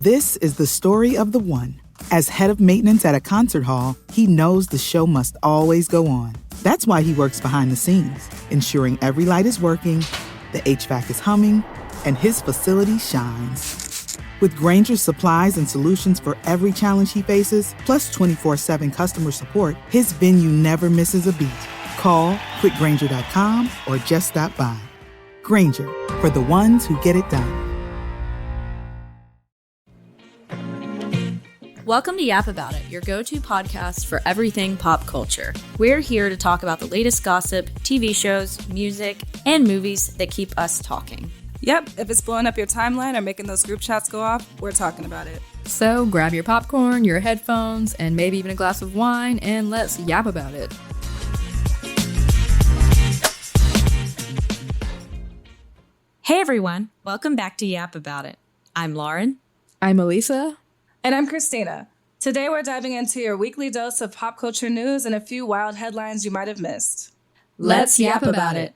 This is the story of the one. As head of maintenance at a concert hall, he knows the show must always go on. That's why he works behind the scenes, ensuring every light is working, the HVAC is humming, and his facility shines. With Grainger's supplies and solutions for every challenge he faces, plus 24/7 customer support, his venue never misses a beat. Call quickgrainger.com or just stop by. Grainger, for the ones who get it done. Welcome to Yap About It, your go-to podcast for everything pop culture. We're here to talk about the latest gossip, TV shows, music, and movies that keep us talking. Yep, if it's blowing up your timeline or making those group chats go off, we're talking about it. So grab your popcorn, your headphones, and maybe even a glass of wine, and let's yap about it. Hey everyone, welcome back to Yap About It. I'm Lauren. I'm Elisa. And I'm Christina. Today we're diving into your weekly dose of pop culture news and a few wild headlines you might have missed. Let's yap about it.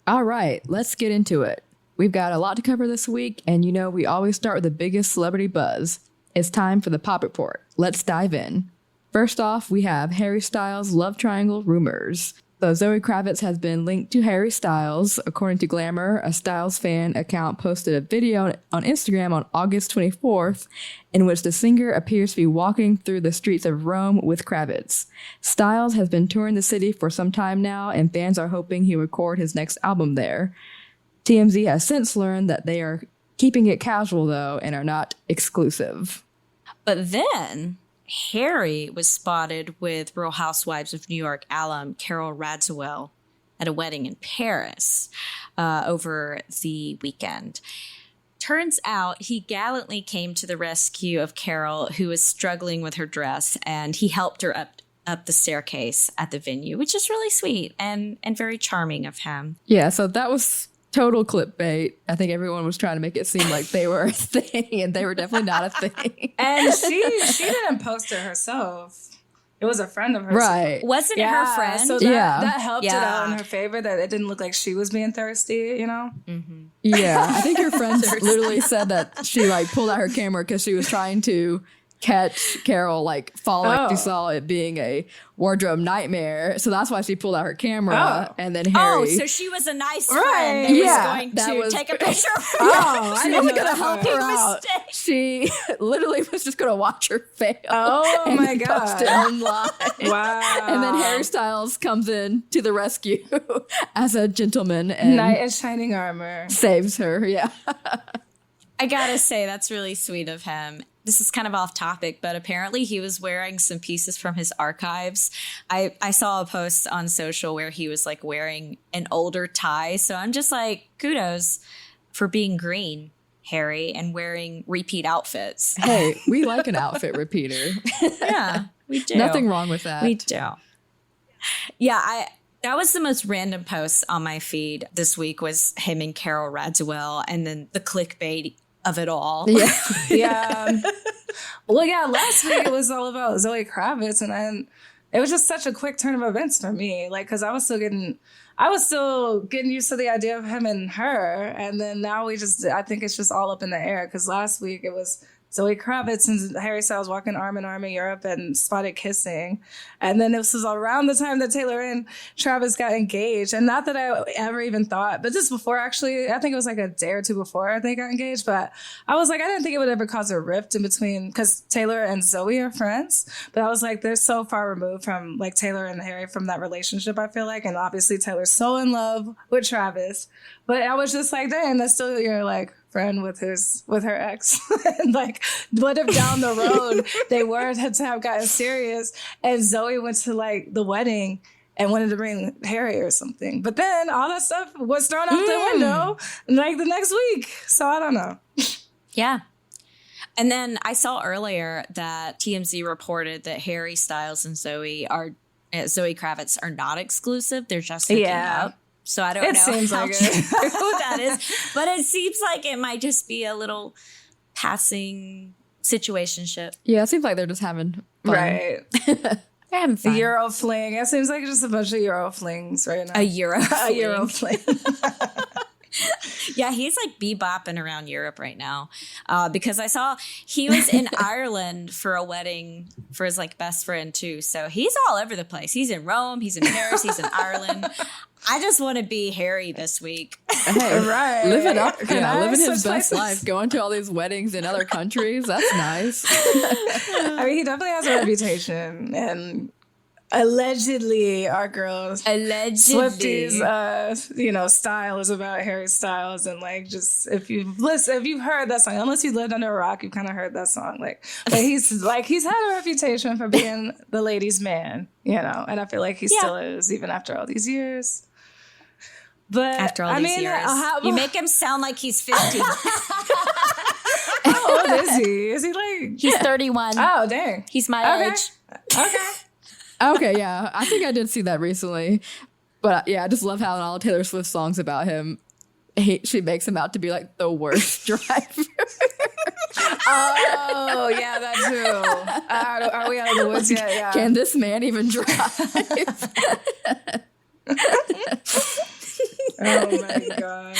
All right, let's get into it. We've got a lot to cover this week, and you know we always start with the biggest celebrity buzz. It's time for the Pop Report. Let's dive in. First off, we have Harry Styles' love triangle rumors. So Zoe Kravitz has been linked to Harry Styles. According to Glamour, a Styles fan account posted a video on Instagram on August 24th in which the singer appears to be walking through the streets of Rome with Kravitz. Styles has been touring the city for some time now, and fans are hoping he'll record his next album there. TMZ has since learned that they are keeping it casual, though, and are not exclusive. But then Harry was spotted with Real Housewives of New York alum Carol Radziwill at a wedding in Paris over the weekend. Turns out he gallantly came to the rescue of Carol, who was struggling with her dress, and he helped her up the staircase at the venue, which is really sweet and very charming of him. Yeah, so that was total clickbait. I think everyone was trying to make it seem like they were a thing, and they were definitely not a thing. And she didn't post it herself. It was a friend of hers. Right. Wasn't it her friend? So that helped it out in her favor, that it didn't look like she was being thirsty, you know? Mm-hmm. Yeah, I think her friend literally said that she pulled out her camera because she was trying to catch Carol falling, like you saw it being a wardrobe nightmare. So that's why she pulled out her camera. And then Harry. Oh, so she was a nice friend that was going to take a picture of her. She wasn't going to help her out. She literally was just going to watch her fail. Oh my God. Post it online. Wow. And then Harry Styles comes in to the rescue as a gentleman and knight in shining armor. Saves her. Yeah. I gotta say, that's really sweet of him. This is kind of off topic, but apparently he was wearing some pieces from his archives. I saw a post on social where he was wearing an older tie. So I'm just kudos for being green, Harry, and wearing repeat outfits. Hey, we like an outfit repeater. Yeah, we do. Nothing wrong with that. We do. Yeah, that was the most random post on my feed this week, was him and Carol Radziwill, and then the clickbait of it all. Yeah. Yeah. Well, yeah, last week it was all about Zoe Kravitz, and then it was just such a quick turn of events for me. Because I was still getting used to the idea of him and her, and then now I think it's just all up in the air, because last week it was Zoe Kravitz and Harry Styles walking arm in arm in Europe and spotted kissing. And then this was around the time that Taylor and Travis got engaged. And not that I ever even thought, but just before, actually, I think it was a day or two before they got engaged. But I was I didn't think it would ever cause a rift in between, because Taylor and Zoe are friends. But I was they're so far removed from Taylor and Harry from that relationship, I feel like. And obviously Taylor's so in love with Travis. But I was just dang, that's still your friend with her ex. And what if down the road they had to have gotten serious and Zoe went to the wedding and wanted to bring Harry or something, but then all that stuff was thrown out the window the next week. So I don't know. Yeah. And then I saw earlier that TMZ reported that Harry Styles and Zoe Kravitz are not exclusive. They're just hooking up. So I don't know how true that is. But it seems like it might just be a little passing situationship. Yeah, it seems like they're just having fun. Right. They're having fun. Euro fling. It seems like just a bunch of Euro flings right now. A Euro fling. Yeah, he's like bebopping around Europe right now because I saw he was in Ireland for a wedding for his like best friend too. So he's all over the place. He's in Rome, he's in Paris, he's in Ireland. I just want to be Harry this week. Hey, Right. living up, living his Switch best places. life, going to all these weddings in other countries. That's nice. I mean, he definitely has a reputation, and allegedly, our girls Swifties, style is about Harry Styles, and like, just if you've heard that song, unless you lived under a rock, you've kind of heard that song. Like, but he's had a reputation for being the ladies' man, and I feel like he still is, even after all these years. But After all these years, you make him sound like he's 50. How old is he? Is he like? He's 31. Oh, dang. He's my Okay. age. Okay. Okay, yeah. I think I did see that recently. But yeah, I just love how in all Taylor Swift songs about him, she makes him out to be like the worst driver. Oh, yeah, that too. Are we out of the woods yet? Yeah. Can this man even drive? Oh my god.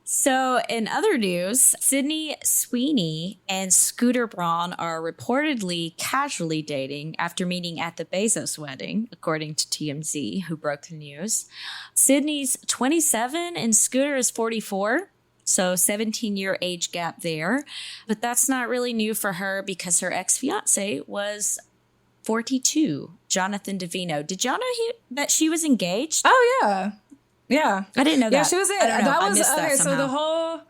So, in other news, Sydney Sweeney and Scooter Braun are reportedly casually dating after meeting at the Bezos wedding, according to TMZ, who broke the news. Sydney's 27 and Scooter is 44. So 17-year age gap there. But that's not really new for her because her ex-fiance was 42, Jonathan Davino. Did y'all know that she was engaged? Oh, yeah. Yeah. I didn't know that. Yeah, she was in. I don't know. That I was missed that okay. So somehow.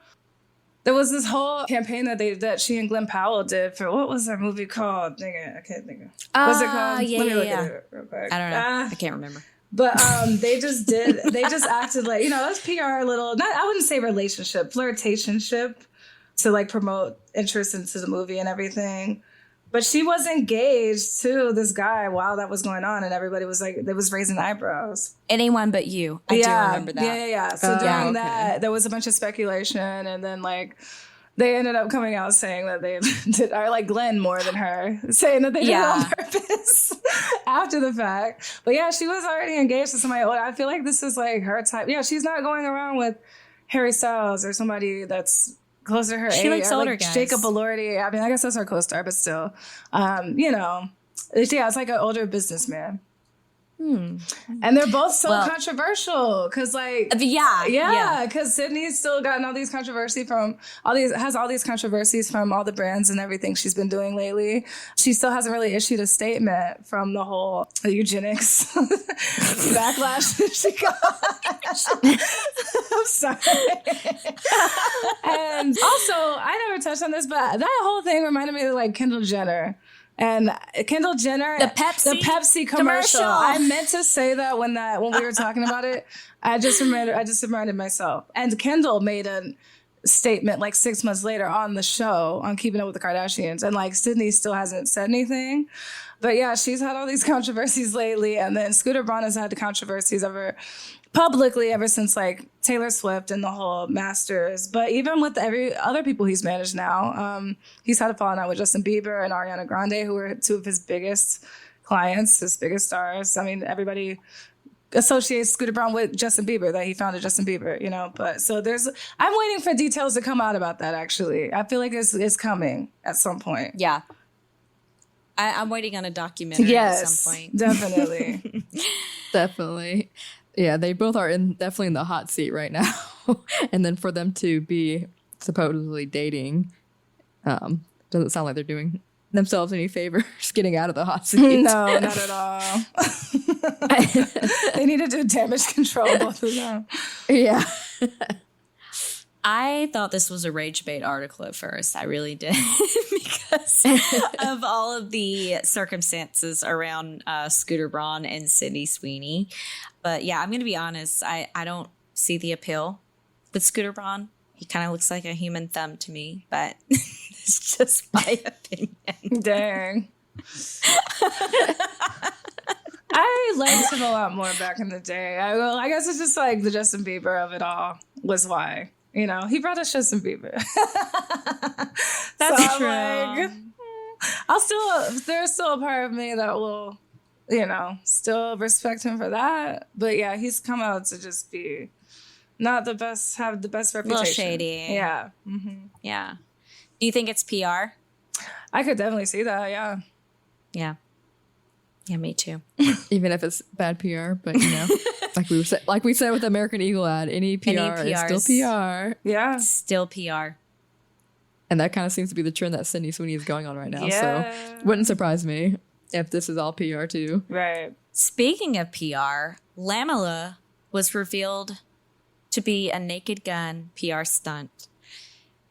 there was this whole campaign that she and Glenn Powell did for, what was that movie called? Dang it, I can't think of. What's it called? Yeah, Let me look yeah. at it real quick. I don't know. I can't remember. But they just acted like, that's PR little, I wouldn't say relationship, flirtationship to like promote interest into the movie and everything. But she was engaged to this guy while that was going on, and everybody was like, they was raising eyebrows. Anyone but you. I do remember that. Yeah. So during that, there was a bunch of speculation, and then like they ended up coming out saying that they did, or like Glenn more than her, saying that they did it on purpose after the fact. But yeah, she was already engaged to somebody older. I feel like this is like her type. Yeah, she's not going around with Harry Styles or somebody that's closer to her age. She likes older like guys. Jacob Elordi. I mean, I guess that's her co-star, but still, it's like an older businessman. And they're both so controversial because, like, because Sydney's still gotten all these controversies from all these controversies from all the brands and everything she's been doing lately. She still hasn't really issued a statement from the whole eugenics backlash that she got. I'm sorry. And also, I never touched on this, but that whole thing reminded me of like Kendall Jenner. And Kendall Jenner, the Pepsi commercial. I meant to say that when we were talking about it. I just reminded myself. And Kendall made a statement like 6 months later on the show on Keeping Up with the Kardashians, and like Sydney still hasn't said anything. But yeah, she's had all these controversies lately, and then Scooter Braun has had the controversies publicly ever since like Taylor Swift and the whole Masters. But even with every other people he's managed now, he's had a falling out with Justin Bieber and Ariana Grande, who were two of his biggest clients, his biggest stars. I mean, everybody associates Scooter Braun with Justin Bieber, that he founded Justin Bieber, but so I'm waiting for details to come out about that. Actually, I feel like it's coming at some point. Yeah. I'm waiting on a documentary at some point. Definitely. Definitely. Yeah, they both are definitely in the hot seat right now. And then for them to be supposedly dating doesn't sound like they're doing themselves any favors getting out of the hot seat. No, not at all. They need to do damage control, both of them. Yeah. I thought this was a rage bait article at first. I really did because of all of the circumstances around Scooter Braun and Sydney Sweeney. But yeah, I'm going to be honest. I don't see the appeal with Scooter Braun. He kind of looks like a human thumb to me, but it's just my opinion. Dang. I liked him a lot more back in the day. I guess it's just like the Justin Bieber of it all was why. He brought us Justin Bieber. That's so true. There's still a part of me that will still respect him for that. But yeah, he's come out to just be not the best, have the best reputation. A little shady. Yeah. Mm-hmm. Yeah. Do you think it's PR? I could definitely see that, yeah. Yeah. Yeah, me too. Even if it's bad PR, but like we said with the American Eagle ad, any PR is still PR. Yeah. Still PR. And that kind of seems to be the trend that Sydney Sweeney is going on right now. Yeah. So wouldn't surprise me if this is all PR too. Right. Speaking of PR, Lamela was revealed to be a Naked Gun PR stunt.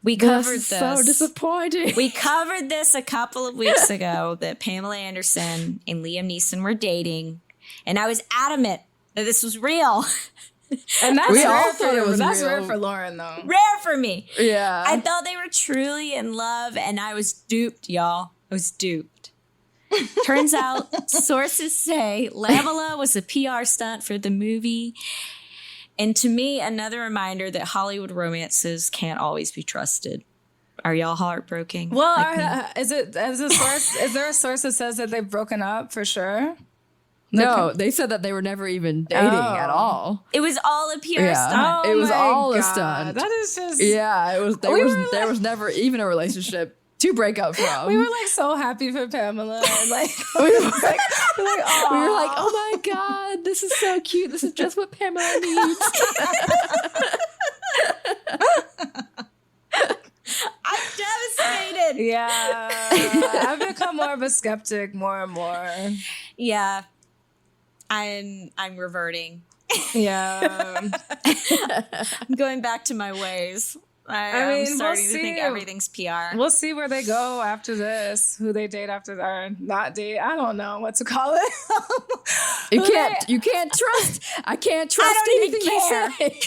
We covered this. So disappointing. We covered this a couple of weeks ago that Pamela Anderson and Liam Neeson were dating, and I was adamant that this was real. And that's We all rare thought it was that's real. rare for Lauren, though. Rare for me. Yeah. I thought they were truly in love, and I was duped, y'all. I was duped. Turns out, sources say Lamela was a PR stunt for the movie. And to me, another reminder that Hollywood romances can't always be trusted. Are y'all heartbroken? Well, is there a source that says that they've broken up for sure? No, they said that they were never even dating at all. It was all a PR stunt. It was my all a God. stunt. That is just... Yeah, it was. There was never even a relationship to break up from. We were like so happy for Pamela. And like, we were like, oh my God, this is so cute. This is just what Pamela needs. I'm devastated. yeah. I've become more of a skeptic more and more. Yeah. I'm reverting. Yeah. I'm going back to my ways. I'm starting to think everything's PR. We'll see where they go after this, who they date after or not date. I don't know what to call it. You can't trust. I can't trust anything they say.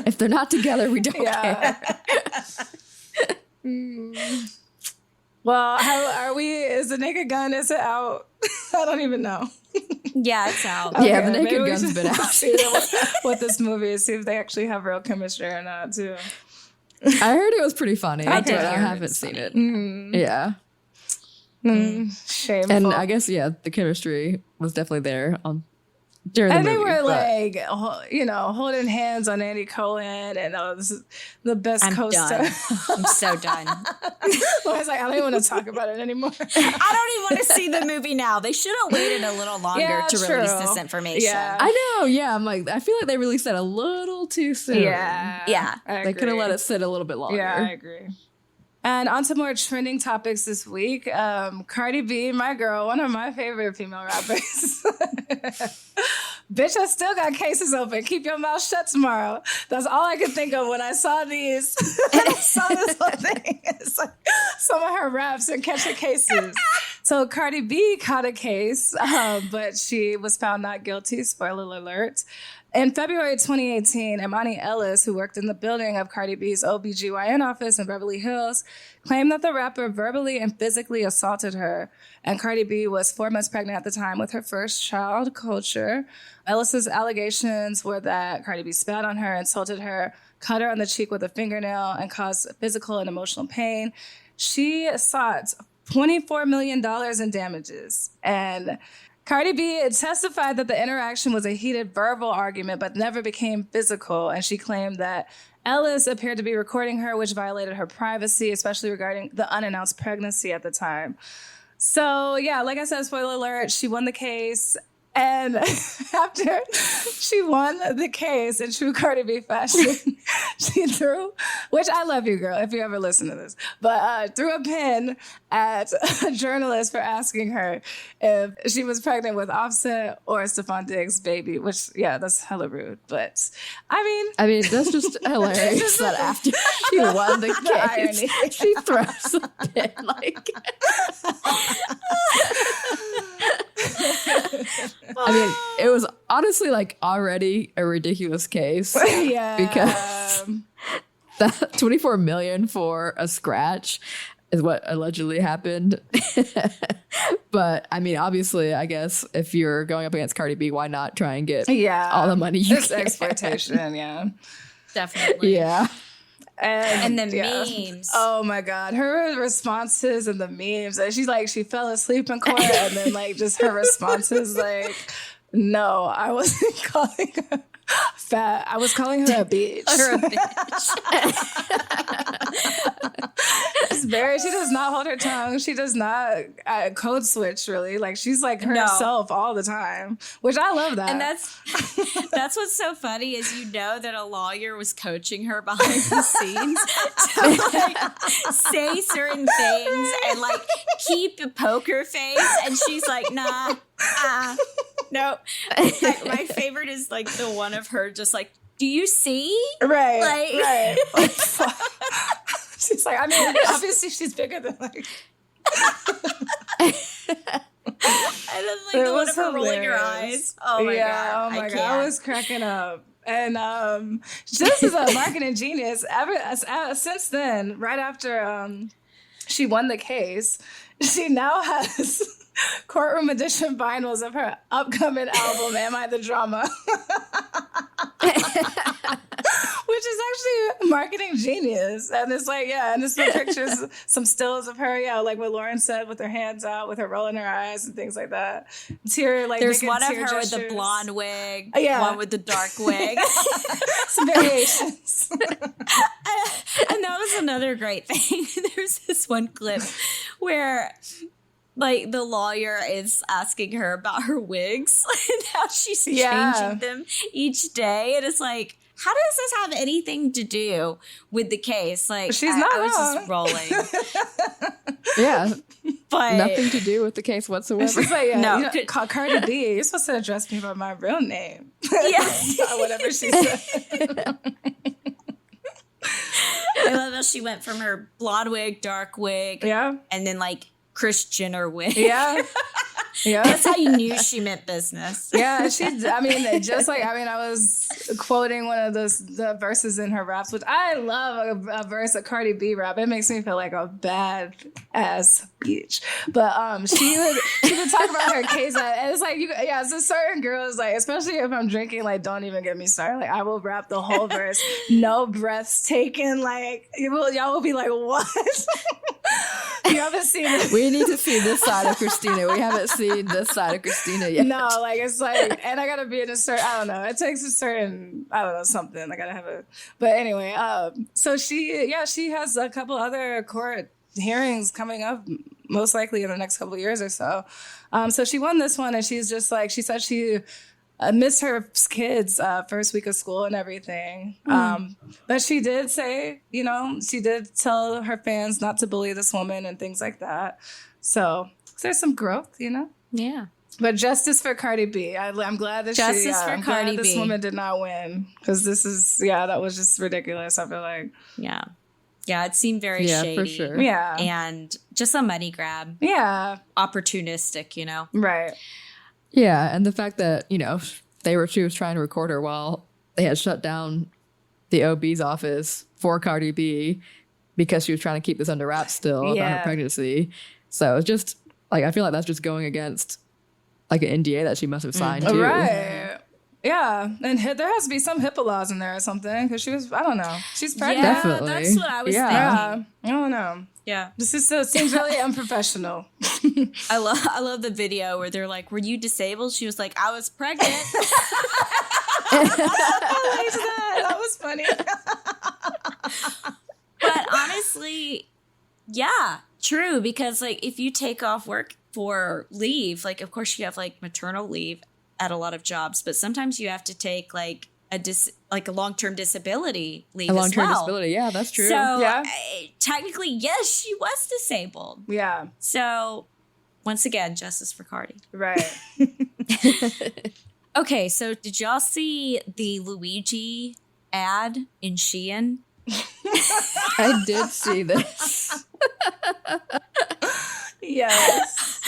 If they're not together, we don't care. Well, how are we? Is the Naked Gun? Is it out? I don't even know. Yeah, it's out. Okay, Yeah, the Naked maybe we Gun's should been out. See what this movie is. See if they actually have real chemistry or not, too. I heard it was pretty funny, I did but I hear haven't it's seen funny. it. Mm. Yeah. Shameful. And I guess, the chemistry was definitely there during the And movie. they were but- holding hands on Andy Cohen, and this is the best I'm co-star. done. I'm so done. I was like, I don't even want to talk about it anymore. I don't even want to see the movie now. They should have waited a little longer to true. release this information. Yeah. I know, yeah. I'm like, I feel like they released that a little too soon. Yeah. They could have let it sit a little bit longer. Yeah, I agree. And on to more trending topics this week. Cardi B, my girl, one of my favorite female rappers. Bitch, I still got cases open. Keep your mouth shut tomorrow. That's all I could think of when I saw these. I saw this whole thing. It's like some of her raps and catching cases. So Cardi B caught a case, but she was found not guilty. Spoiler alert. In February 2018, Imani Ellis, who worked in the building of Cardi B's OBGYN office in Beverly Hills, claimed that the rapper verbally and physically assaulted her. And Cardi B was 4 months pregnant at the time with her first child, Culture. Ellis's allegations were that Cardi B spat on her, insulted her, cut her on the cheek with a fingernail, and caused physical and emotional pain. She sought $24 million in damages. And Cardi B testified that the interaction was a heated verbal argument, but never became physical. And she claimed that Ellis appeared to be recording her, which violated her privacy, especially regarding the unannounced pregnancy at the time. So, yeah, like I said, spoiler alert, she won the case. And after she won the case in true Cardi B fashion, she threw, which I love you, girl, if you ever listen to this, but threw a pin at a journalist for asking her if she was pregnant with Offset or Stephon Diggs' baby, which, yeah, that's hella rude. But, I mean, that's just hilarious that after she won the case, irony. she throws a pin. Like, I mean, it was honestly like already a ridiculous case. Yeah. Because that 24 million for a scratch is what allegedly happened. But I mean, obviously, I guess if you're going up against Cardi B, why not try and get all the money you It's can? exploitation, yeah. Definitely. Yeah. And the yeah. memes. Oh my God. Her responses and the memes. And she fell asleep in court and then like just her responses like, no, I wasn't calling her fat. I was calling her a bitch. Her a bitch. She does not hold her tongue. She does not code switch really. Like she's like herself all the time, which I love that. And that's what's so funny is that a lawyer was coaching her behind the scenes to like say certain things and like keep a poker face, and she's like, nah, no. My favorite is like the one of her just like, do you see? Right. She's like, I mean, obviously she's bigger than like. And then like the one of her rolling her eyes. Oh my God. Oh my God. I was cracking up. And this is a marketing genius. Since then, right after she won the case, she now has courtroom edition vinyls of her upcoming album, Am I the Drama? Which is actually a marketing genius. And it's like, and it's some pictures, some stills of her, like what Lauren said, with her hands out, with her rolling her eyes and things like that. There's one of her gestures. with the blonde wig, one with the dark wig. Some variations. And that was another great thing. There's this one clip where like the lawyer is asking her about her wigs and how she's changing them each day. And it's like, how does this have anything to do with the case? Like, I was just rolling. Yeah. But nothing to do with the case whatsoever. She's like, call Cardi B. You're supposed to address me by my real name. Whatever she said. I love how she went from her blonde wig, dark wig, and then like Kris Jenner wig. Yeah. That's how you knew she meant business. Yeah, I was quoting one of the verses in her raps, which I love a verse of Cardi B rap. It makes me feel like a bad ass bitch. But she would talk about her case, and it's like so certain girls, like, especially if I'm drinking, like, don't even get me started. Like, I will rap the whole verse, no breaths taken. Like, y'all will be like, what? You haven't seen it. We need to see this side of Christina. We haven't seen this side of Christina yet. No, like, it's like, and I gotta be in a certain, I don't know, it takes a certain, I don't know, something. I gotta have a, but anyway, so she has a couple other court hearings coming up, most likely in the next couple of years or so. So she won this one, and she's just like, she said she missed her kids' first week of school and everything. But she did say, she did tell her fans not to bully this woman and things like that. So there's some growth, Yeah. But justice for Cardi B. I'm glad that this woman did not win, because this is, that was just ridiculous, I feel like. Yeah. Yeah, it seemed very shady. For sure. Yeah. And just a money grab. Yeah. Opportunistic, Right. Yeah, and the fact that, she was trying to record her while they had shut down the OB's office for Cardi B because she was trying to keep this under wraps still about her pregnancy. So it's just, like, I feel like that's just going against, like, an NDA that she must have signed too. Right. Yeah, and there has to be some HIPAA laws in there or something, because she was, I don't know, she's pregnant. Yeah, Definitely. that's what I was thinking. Yeah, I don't know. Yeah. This seems really unprofessional. I love the video where they're like, were you disabled? She was like, I was pregnant. I liked that. That was funny. But honestly, yeah, true. Because like, if you take off work for leave, like, of course you have like maternal leave at a lot of jobs, but sometimes you have to take like a long-term disability leave as well. A long-term disability, yeah, that's true. So technically, yes, she was disabled. Yeah. So once again, justice for Cardi. Right. Okay, so did y'all see the Luigi ad in Shein? I did see this. Yes.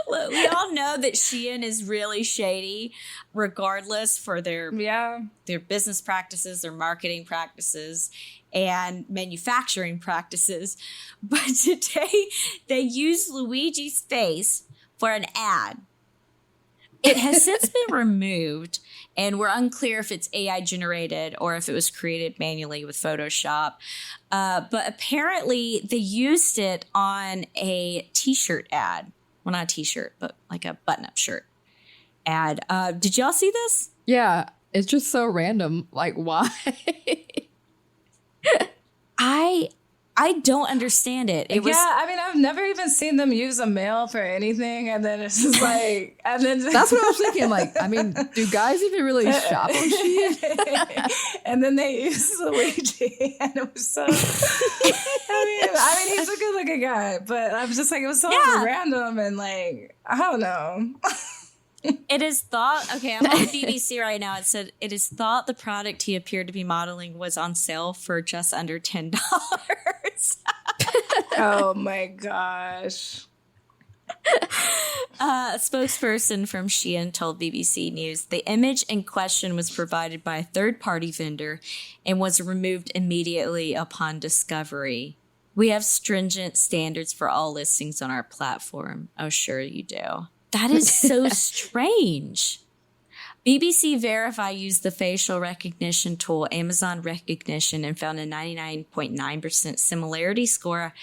Look, we all know that Shein is really shady, regardless for their business practices, their marketing practices, and manufacturing practices. But today, they used Luigi's face for an ad. It has since been removed, and we're unclear if it's AI generated or if it was created manually with Photoshop. But apparently they used it on a t-shirt ad. Well, not a t-shirt, but like a button-up shirt ad. Did y'all see this? Yeah, it's just so random. Like, why? I don't understand it. I mean, I've never even seen them use a male for anything, and then it's just like, and then that's what I was thinking. Like, I mean, do guys even really shop on Shein? And then they use Luigi, and it was so. I mean, he's a good-looking guy, but I'm just like, it was so random and like, I don't know. It is thought, okay, I'm on BBC right now. It said, it is thought the product he appeared to be modeling was on sale for just under $10. Oh my gosh. A spokesperson from Shein told BBC News the image in question was provided by a third-party vendor and was removed immediately upon discovery. We have stringent standards for all listings on our platform. Oh, sure you do. That is so strange. BBC Verify used the facial recognition tool Amazon Recognition and found a 99.9% similarity score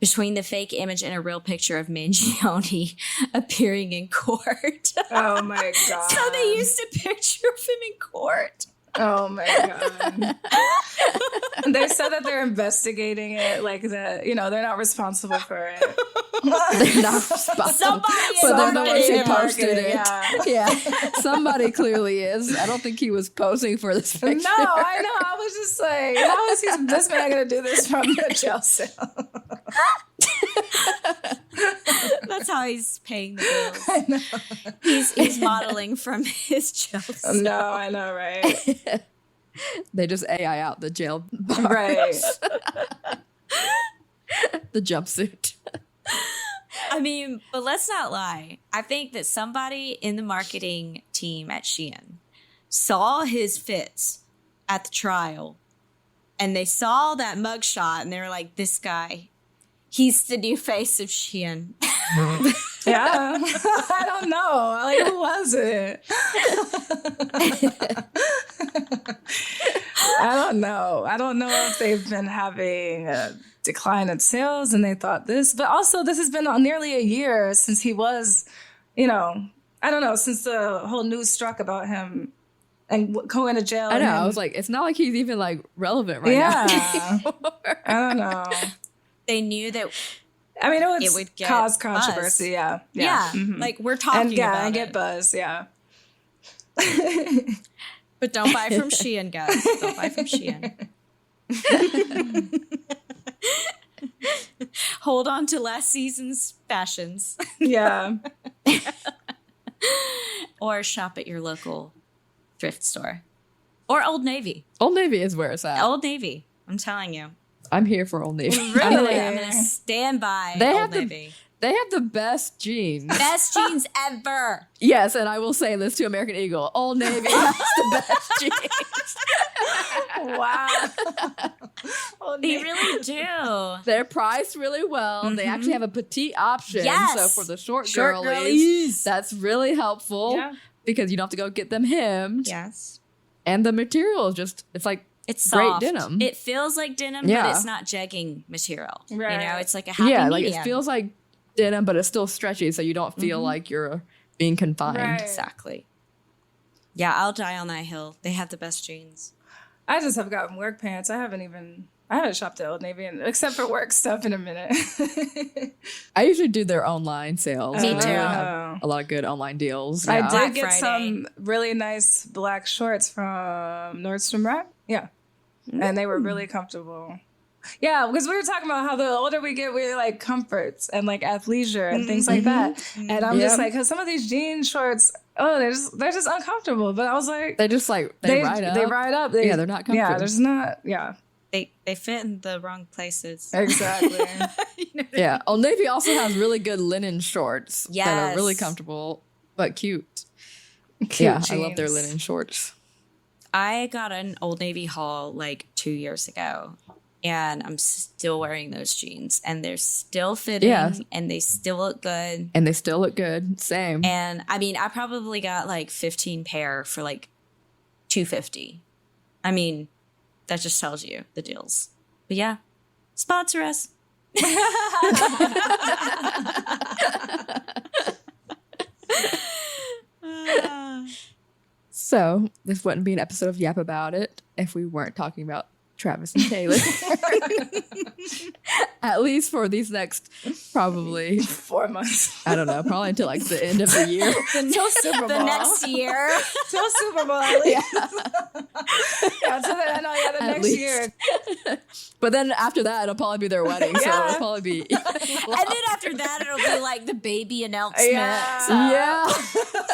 between the fake image and a real picture of Mangione appearing in court. Oh my God. So they used a picture of him in court. Oh my God. They said that they're investigating it, like that, you know, they're not responsible for it. They're not responsible. Somebody but they're the ones who posted it. Yeah. Somebody clearly is. I don't think he was posing for this picture. No, I know. I was just like, how is this man going to do this from the jail cell? That's how he's paying the bills. I know. He's modeling from his jail cell. No, I know, right? They just AI out the jail bars. Right. The jumpsuit. I mean, but let's not lie. I think that somebody in the marketing team at Shein saw his fits at the trial, and they saw that mugshot, and they were like, this guy, he's the new face of Shein. Yeah. I don't know. Like, who was it? I don't know. I don't know if they've been having a decline in sales and they thought this, but also this has been nearly a year since he was, you know, I don't know, since the whole news struck about him and going to jail. I know. I was like, it's not like he's even like relevant right now. Yeah. I don't know. They knew that. I mean, it would get cause controversy. Buzz. Yeah. Mm-hmm. Like we're talking about and it. get buzz. Yeah. But don't buy from Shein, guys. Don't buy from Shein. Hold on to last season's fashions. Yeah. Or shop at your local thrift store. Or Old Navy. Old Navy is where it's at. Old Navy. I'm telling you. I'm here for Old Navy. Really? I'm going to stand by They Old have Navy. They have the best jeans. Best jeans ever. Yes, and I will say this to American Eagle. Old Navy has the best jeans. Wow. They really do. They're priced really well. Mm-hmm. They actually have a petite option. Yes. So for the short girlies, girlies, that's really helpful. Yeah. Because you don't have to go get them hemmed. Yes. And the material is just, it's like it's great soft. denim. It feels like denim, but it's not jegging material. Right. You know, it's like a happy medium. Like it feels like denim, but it's still stretchy, so you don't feel like you're being confined. Right. Exactly. Yeah, I'll die on that hill. They have the best jeans. I just have gotten work pants. I haven't shopped at Old Navy except for work stuff in a minute. I usually do their online sales. Me They too. have a lot of good online deals. I Yeah. did get Friday. some really nice black shorts from Nordstrom Rack. Yeah. And they were really comfortable. Yeah, because we were talking about how the older we get, we like comforts and like athleisure and things like that. And I'm just like, because some of these jean shorts, they're just uncomfortable. But I was like, They just like, they ride up. They ride up. Yeah, they're not comfortable. Yeah, there's not, yeah. They fit in the wrong places. Exactly. Yeah. Old Navy also has really good linen shorts that are really Yes. comfortable, but cute. Cute I love their jeans. linen shorts. I got an Old Navy haul like 2 years ago. and I'm still wearing those jeans, and they're still fitting, and they still look good. And they still look good. Same. And I mean, I probably got like 15 pair for like $250. I mean, that just tells you the deals. But yeah, sponsor us. So this wouldn't be an episode of Yap About It if we weren't talking about Travis and Taylor. At least for these next probably 4 months. I don't know, probably until like the end of the year. Until Super Bowl. The next year. Till Super Bowl at least. Until the next year. But then after that, it'll probably be their wedding. So it'll probably be. And then after that, it'll be like the baby announcement. Yeah.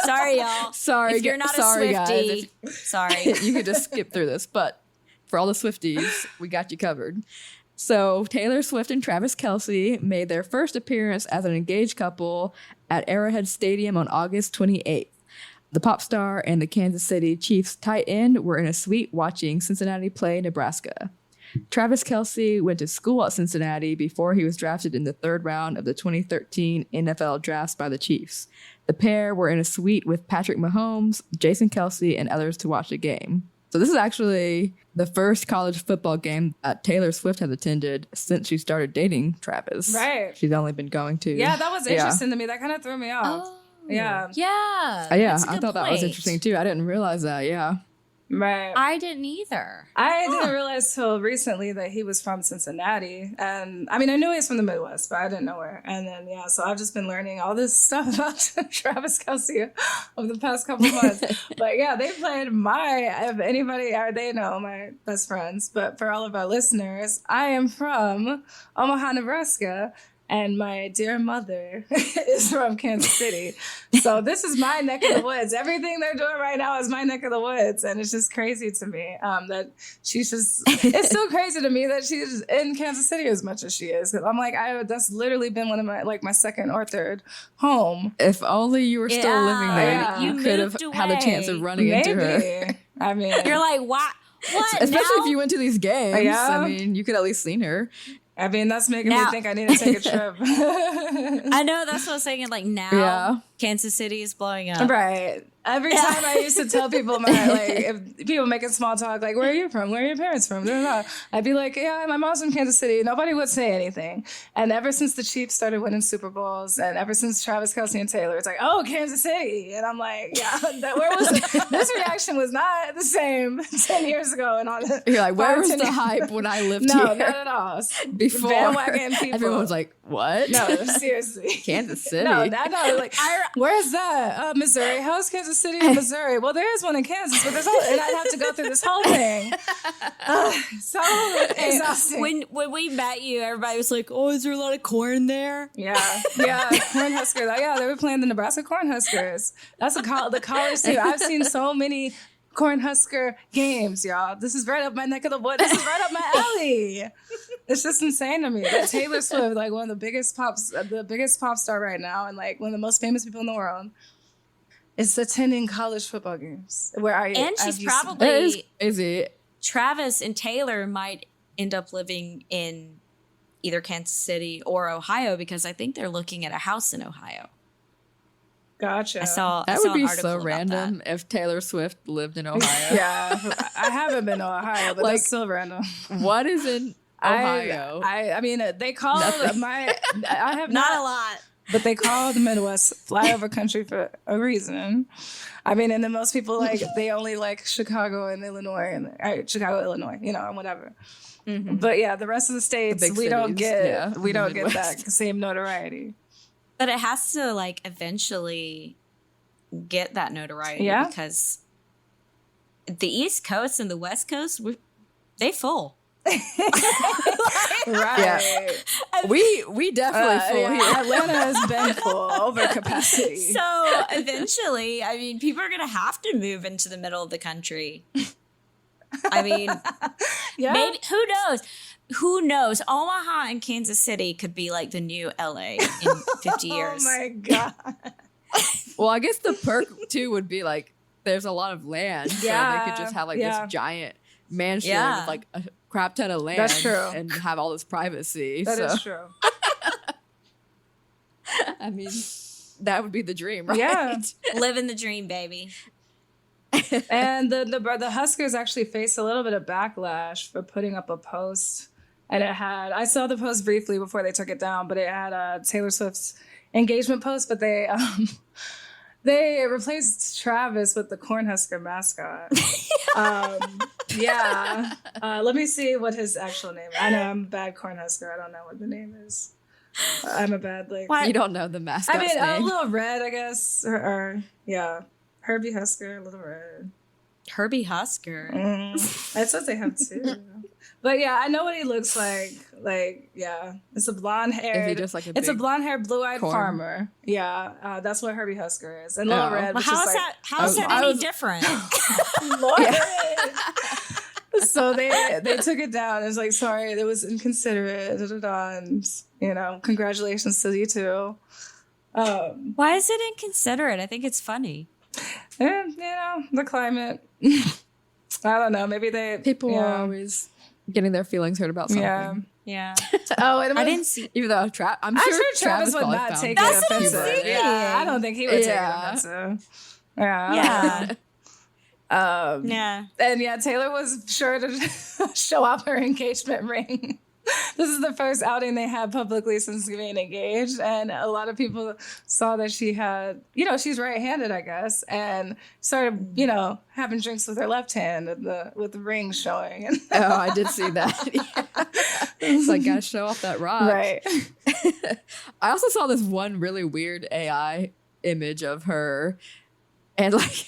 Sorry, y'all. Sorry, if you're not a Swiftie, sorry. You could just skip through this. But for all the Swifties, we got you covered. So Taylor Swift and Travis Kelce made their first appearance as an engaged couple at Arrowhead Stadium on August 28th. The pop star and the Kansas City Chiefs tight end were in a suite watching Cincinnati play Nebraska. Travis Kelce went to school at Cincinnati before he was drafted in the third round of the 2013 NFL draft by the Chiefs. The pair were in a suite with Patrick Mahomes, Jason Kelce, and others to watch the game. So this is actually the first college football game that Taylor Swift has attended since she started dating Travis. Right. She's only been going to. Yeah, that was interesting to me. That kind of threw me off. Oh, Yeah. Yeah. Yeah, I thought that was interesting too. I didn't realize that. Yeah. Right. I didn't either. I didn't realize till recently that he was from Cincinnati. And I mean, I knew he was from the Midwest, but I didn't know where. And then, yeah, so I've just been learning all this stuff about Travis Kelce over the past couple months. But yeah, they played if anybody, they know my best friends. But for all of our listeners, I am from Omaha, Nebraska. And my dear mother is from Kansas City. So this is my neck of the woods. Everything they're doing right now is my neck of the woods. And it's just crazy to me that she's just, it's so crazy to me that she's in Kansas City as much as she is. I'm like, that's literally been one of my second or third home. If only you were still living there, Yeah. you could have had a chance of running into her. I mean, You're like, what? Especially now? if you went to these games. Yeah. I mean, you could at least seen her. I mean, that's making me think I need to take a trip. I know, that's what I was saying. Like now, Kansas City is blowing up. Right. Every time I used to tell people if people making small talk, like, where are you from? Where are your parents from? I'd be like, yeah, my mom's from Kansas City. Nobody would say anything. And ever since the Chiefs started winning Super Bowls, and ever since Travis Kelce and Taylor, it's like, oh, Kansas City. And I'm like, yeah, this reaction was not the same 10 years ago. And all You're like, where was the hype when I lived here? No, not at all. Before bandwagon people. Everyone was like, what? No, seriously. Kansas City. No, like, where's that? Missouri. How's Kansas City in Missouri? Well, there is one in Kansas, but and I'd have to go through this whole thing. So exhausting. When we met you, everybody was like, oh, is there a lot of corn there? Yeah, Cornhuskers. Yeah, they were playing the Nebraska Cornhuskers. That's the college team. I've seen so many Cornhusker games, y'all. This is right up my neck of the woods. This is right up my alley. It's just insane to me that Taylor Swift, like one of the biggest pop star right now, and like one of the most famous people in the world, is attending college football games. Where are you? And she's That is crazy. Travis and Taylor might end up living in either Kansas City or Ohio, because I think they're looking at a house in Ohio. Gotcha. That would be so random if Taylor Swift lived in Ohio. Yeah, I haven't been to Ohio, but that's still random. What is in Ohio? I mean, they call I have not a lot. But they call the Midwest flyover country for a reason. I mean, and then most people they only like Chicago and Illinois Illinois, and whatever. Mm-hmm. But yeah, the rest of the states, we don't get that same notoriety. But it has to eventually get that notoriety, because the East Coast and the West Coast, they full. Right. Yeah. We definitely full here. Atlanta has been full over capacity. So eventually, I mean, people are going to have to move into the middle of the country. I mean, maybe, who knows? Omaha and Kansas City could be like the new LA in 50 years. Oh my God. Well, I guess the perk too would be there's a lot of land. So they could just have this giant mansion with a crap ton of land. That's true. And have all this privacy. That is true. I mean, that would be the dream, right? Yeah. Living the dream, baby. And the Huskers actually faced a little bit of backlash for putting up a post. And I saw the post briefly before they took it down, but it had Taylor Swift's engagement post, but they replaced Travis with the Cornhusker mascot. Let me see what his actual name is. I know I'm a bad Cornhusker. I don't know what the name is. I'm a bad, like... What? You don't know the mascot's name? I mean, a Little Red, I guess. Or yeah. Herbie Husker, Little Red. Herbie Husker? That's what they have, too. But yeah, I know what he looks like. Like, yeah. It's a blonde-haired... It's a blonde-haired, blue-eyed farmer. Yeah. That's what Herbie Husker is. And Little Red... Well, how is that any different? Lord. So they took it down. It was like, sorry, it was inconsiderate. And, congratulations to you two. Why is it inconsiderate? I think it's funny. And, the climate. I don't know. Maybe people are always getting their feelings hurt about something. Yeah. I didn't see. Even though I'm sure Travis would not take it offensive. Yeah, I don't think he would take it offensive. Yeah. And Taylor was sure to show off her engagement ring. This is the first outing they had publicly since being engaged. And a lot of people saw that she had, she's right-handed, I guess, and started, having drinks with her left hand with the ring showing. Oh, I did see that. Yeah. It's like, gotta show off that rock. Right. I also saw this one really weird AI image of her, and like,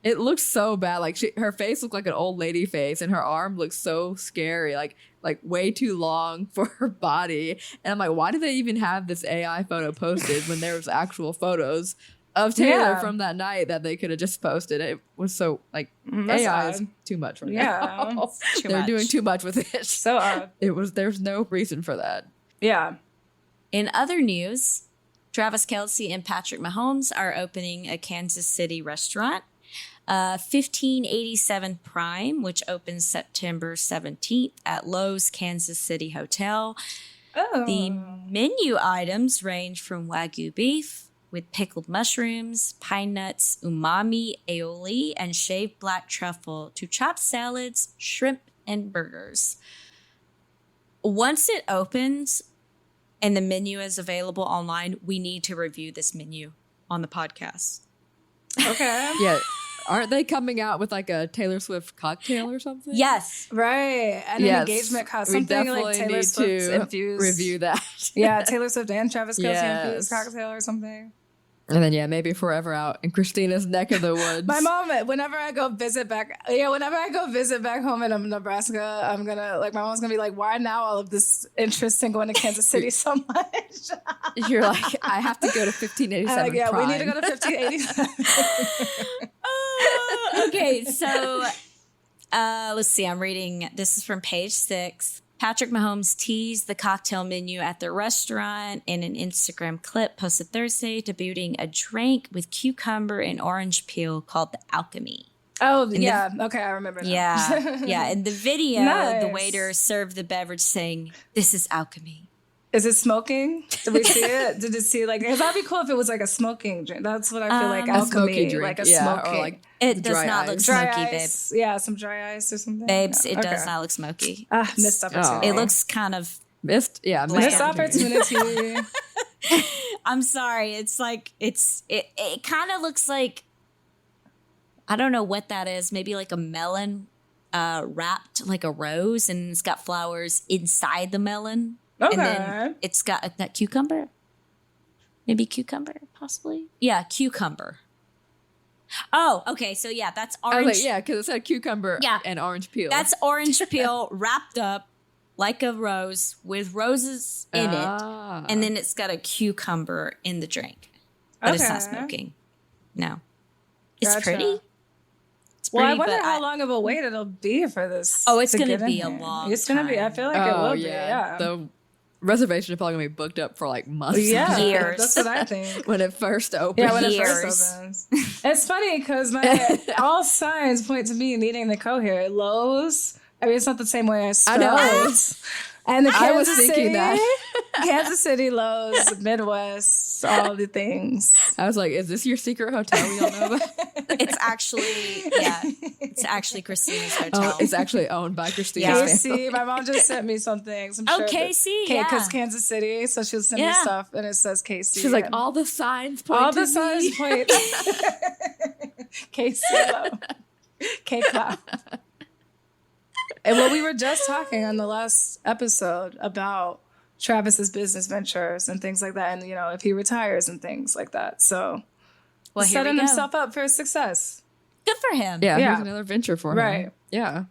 it looks so bad. Like her face looked like an old lady face, and her arm looks so scary, like way too long for her body. And I'm like, why did they even have this AI photo posted when there was actual photos of Taylor from that night that they could have just posted? It was so like AI is too much right now. They're doing too much with it. So odd. There's no reason for that. Yeah. In other news, Travis Kelce and Patrick Mahomes are opening a Kansas City restaurant. 1587 Prime, which opens September 17th at Lowe's Kansas City Hotel. Oh. The menu items range from Wagyu beef with pickled mushrooms, pine nuts, umami, aioli, and shaved black truffle to chopped salads, shrimp, and burgers. Once it opens and the menu is available online, we need to review this menu on the podcast. Okay. Yeah. Aren't they coming out with like a Taylor Swift cocktail or something? Yes. Right. And an engagement cocktail. Something like Taylor Swift infused. Review that. Yeah, Taylor Swift and Travis Kelce infused cocktail or something. And then, maybe Forever Out in Christina's neck of the woods. My mom, whenever I go visit back home in Nebraska, I'm gonna, my mom's gonna be like, why now all of this interest in going to Kansas City so much? You're like, I have to go to 1587 Prime. We need to go to 1587. Okay, so let's see. I'm reading. This is from page 6. Patrick Mahomes teased the cocktail menu at the restaurant in an Instagram clip posted Thursday, debuting a drink with cucumber and orange peel called the Alchemy. Oh, yeah. Okay, I remember that. Yeah. In the video, the waiter served the beverage saying, "This is alchemy." Is it smoking? Did we see it? Did it see because that'd be cool if it was like a smoking drink. That's what I feel like alchemy, smoky drink, like a smoking. Or like it does not look smoky, babe. Yeah, some dry ice or something. Babes, it does not look smoky. Missed opportunity. It looks kind of missed opportunity. I'm sorry. It's like it kind of looks like, I don't know what that is. Maybe like a melon wrapped like a rose, and it's got flowers inside the melon. Okay. And then it's got that cucumber. Maybe cucumber, possibly. Yeah, cucumber. Oh, okay. So yeah, that's orange. Because it said cucumber and orange peel. That's orange peel wrapped up like a rose with roses in it. And then it's got a cucumber in the drink. But it's not smoking. No. It's pretty. Well, I wonder how long of a wait it'll be for this. Oh, it's going to be a long time. It's going to be. I feel like it will be. Yeah. The reservation is probably going to be booked up for like months. Yeah. Years. That's what I think. When it first opens. Yeah, when it first opens. It's funny because all signs point to me needing to go here. Lowe's I mean, it's not the same way I spell know. it. And the I was Kansas thinking City, that. Kansas City Lows, Midwest, all the things. I was like, is this your secret hotel we don't know about? It's actually Christina's hotel. Oh, it's actually owned by Christina's family. KC, my mom just sent me some things. I'm Oh, sure KC, yeah. because Kansas City, so she'll send me stuff, and it says KC. She's like, and all the signs point all to the signs me. point. KC Low, K Cloud. And what we were just talking on the last episode about Travis's business ventures and things like that, and if he retires and things like that. So, Well, here we setting go. himself up for success. Good for him. Yeah, Yeah. here's another venture for him. Right. Yeah.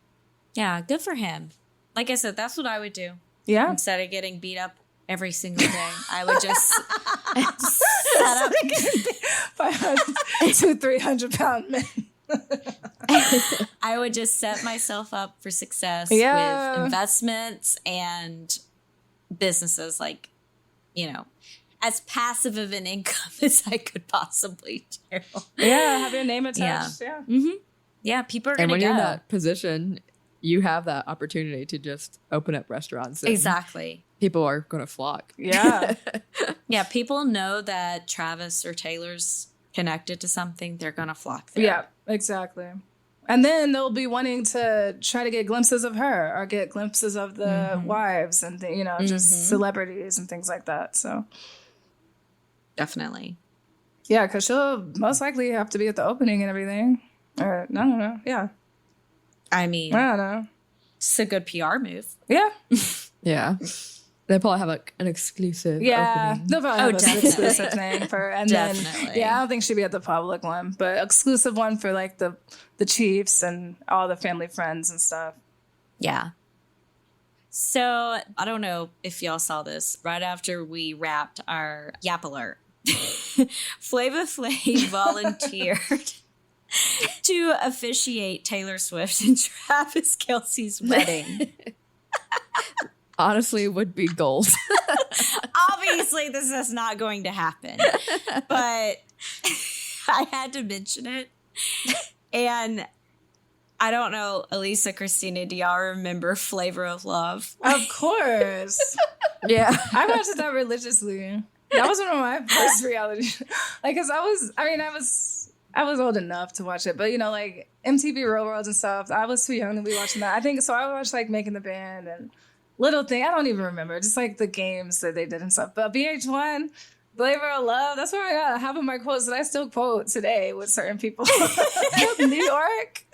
Yeah, good for him. Like I said, that's what I would do. Yeah. Instead of getting beat up every single day, I would just set up. 500 to 300-pound men. I would just set myself up for success Yeah. with investments and businesses, like, as passive of an income as I could possibly do. Yeah, have your name attached. Yeah. Mm-hmm. Yeah, people are And going to when go. you're in that position, you have that opportunity to just open up restaurants. And Exactly. people are going to flock. Yeah. Yeah, people know that Travis or Taylor's connected to something. They're going to flock there. Yeah, exactly. And then they'll be wanting to try to get glimpses of her or get glimpses of the wives and, just celebrities and things like that. So, Definitely. yeah, because she'll most likely have to be at the opening and everything. Or, I don't know. Yeah. I mean, I don't know. it's a good PR move. Yeah. Yeah. They probably have like an exclusive Yeah. opening. They'll probably have an exclusive thing for, and Definitely. then, yeah, I don't think she'd be at the public one, but exclusive one for like the Chiefs and all the family friends and stuff. Yeah. So I don't know if y'all saw this. Right after we wrapped our Yap Alert, Flava Flav volunteered to officiate Taylor Swift and Travis Kelce's wedding. Honestly, would be gold. Obviously, this is not going to happen, but I had to mention it. And I don't know, Elisa, Christina, do y'all remember Flavor of Love? Of course. Yeah. I watched that religiously. That was one of my first reality shows. Like, cause I was old enough to watch it, but like MTV Real World and stuff, I was too young to be watching that. I think, so I watched like Making the Band and Little Thing. I don't even remember, just like the games that they did and stuff. But VH1, Flavor of Love, that's where I got half of my quotes that I still quote today with certain people. New York.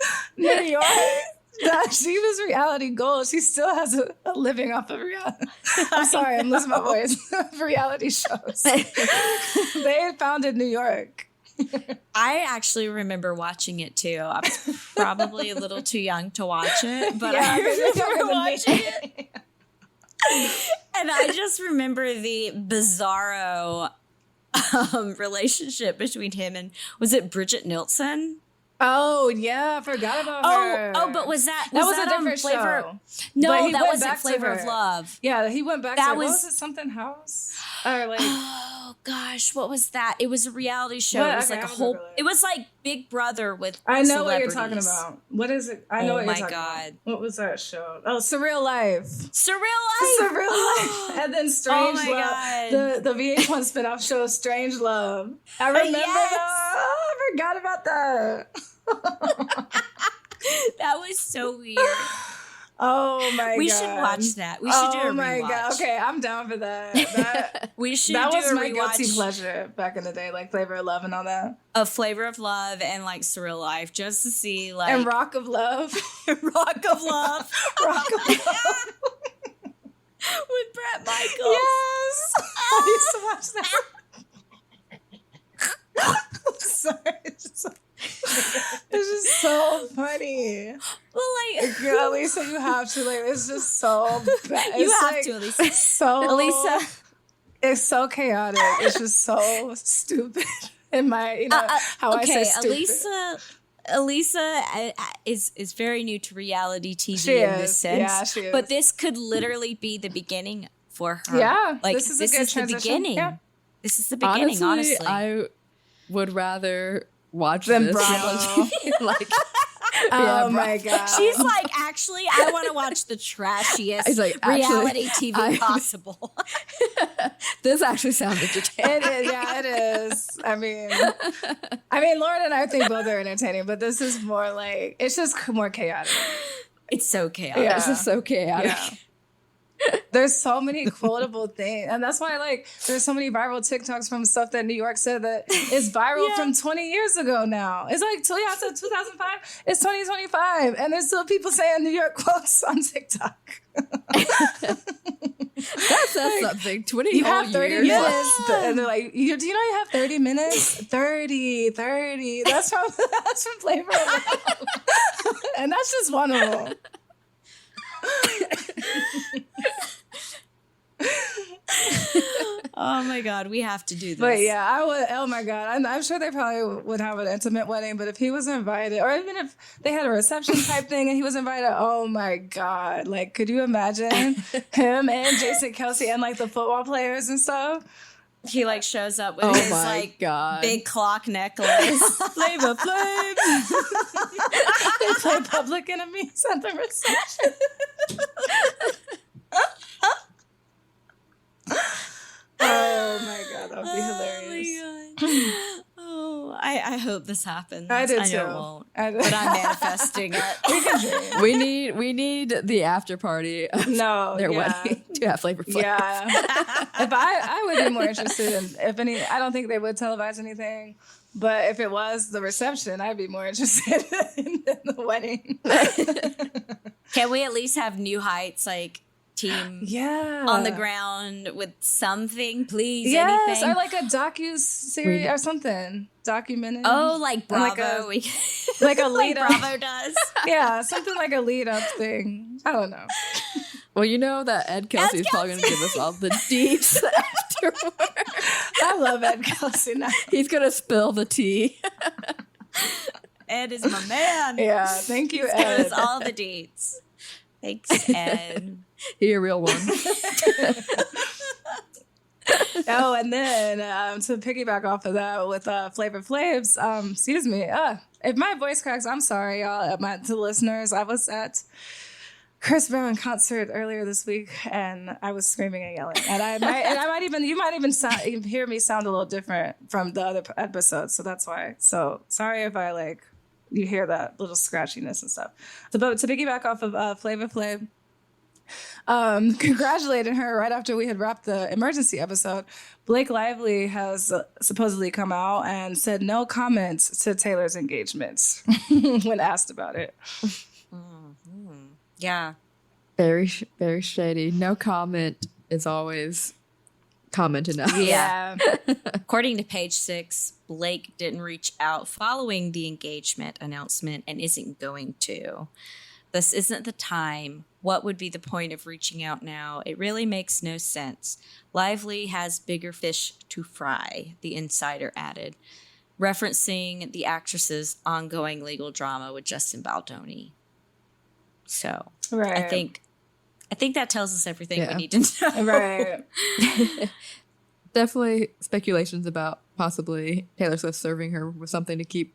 She was reality gold. She still has a living off of reality. I'm sorry, I'm losing my voice. Reality shows. They founded New York. I actually remember watching it too. I was probably a little too young to watch it, but Yeah, I remember younger than me. watching it. And I just remember the bizarro relationship between him and, was it Bridget Nielsen? Oh, yeah, I forgot about her. Oh, but was that That was a on different Flavor? show. But No, he that went wasn't back to Flavor of her. Love. Yeah, he went back That to, what was- was it, something house? Or like, Oh gosh, what was that? It was a reality show. What? It was Okay, like a I'll whole. Google it. It was like Big Brother with. I know what you're talking celebrities. about. What is it? I know Oh what you're my talking God. about. What was that show? Oh, Surreal Life. Surreal Life. Surreal Life. And then Strange Oh my Love. The VH1 spinoff show, Strange Love. I remember Yes. that. Oh, I forgot about that. That was so weird. Oh my god. We should watch that. We should do a Oh my rewatch. god. Okay, I'm down for that. We should That do was a my guilty rewatch pleasure back in the day, like Flavor of Love and all that. of Flavor of Love and like Surreal Life, just to see like And Rock of Love. Rock of Love Rock of Love. with Brett Michaels. Yes. I used to watch that. Sorry. It's just so funny. Well, like Girl, Lisa, you have to, like, it's just so bad. you It's have like to, Elisa. so Elisa. It's so chaotic. It's just so stupid. In my, how I say stupid. Elisa is very new to reality TV She in is. this sense. Yeah, she is. But this could literally be the beginning for her. Yeah, like this is a good the transition. beginning. Yeah. This is the beginning. Honestly, I would rather watch Then this Bravo. reality. Like, Oh my god. she's like actually, I want to watch the trashiest like, reality TV possible. This actually sounds entertaining. It is. I mean, Lauren and I think both are entertaining, but this is more like, it's just more chaotic. It's so chaotic. Yeah. It's just so chaotic. Yeah. There's so many quotable things. And that's why, like, there's so many viral TikToks from stuff that New York said that is viral from 20 years ago now. It's like, so 2005, it's 2025. And there's still people saying New York quotes on TikTok. That says something. 20 You whole have 30 years. minutes. And they're like, do you know you have 30 minutes? 30. That's from Flavor of Love. And that's just one of them. Oh my God, we have to do this. But yeah, I would. Oh my God, I'm sure they probably would have an intimate wedding. But if he was invited, or even if they had a reception type thing and he was invited, oh my God, like, could you imagine him and Jason Kelsey and like the football players and stuff? He like shows up with his like God. big clock necklace. Flavor Flav. They play Public Enemies at the reception. Oh my God, that would be hilarious. Oh, I hope this happens. I do know too. it won't, I do. but I'm manifesting it. We can dream. We need the after party of No, their yeah. wedding to have Flavor Flav. Yeah. If I would be more interested in, if any, I don't think they would televise anything, but if it was the reception, I'd be more interested in the wedding. Can we at least have New Heights like team on the ground with something, please? Yes, anything? or like a docu-series or something. Documented. Oh, like Bravo. Like a lead up. Bravo does. Yeah, something like a lead up thing. I don't know. Well, you know that Ed Kelsey is probably going to give us all the deets afterward. I love Ed Kelsey now. He's going to spill the tea. Ed is my man. Yeah, thank you, Give Ed. us all the deets. Thanks, Ed. He a real one. Oh, and then to piggyback off of that with Flavor Flav's, excuse me, if my voice cracks, I'm sorry, y'all. To listeners, I was at Chris Brown concert earlier this week, and I was screaming and yelling, and you might even hear me sound a little different from the other episodes, so that's why. So sorry if I like you hear that little scratchiness and stuff. So, but to piggyback off of Flavor Flav. Congratulating her right after we had wrapped the emergency episode. Blake Lively has supposedly come out and said no comments to Taylor's engagement when asked about it. Mm-hmm. Yeah. Very, very shady. No comment is always comment enough. Yeah. According to Page 6, Blake didn't reach out following the engagement announcement and isn't going to. This isn't the time. What would be the point of reaching out now? It really makes no sense. Lively has bigger fish to fry, the insider added, referencing the actress's ongoing legal drama with Justin Baldoni. So Right. I think that tells us everything we Yeah. need to know. Right. Definitely speculations about possibly Taylor Swift serving her with something to keep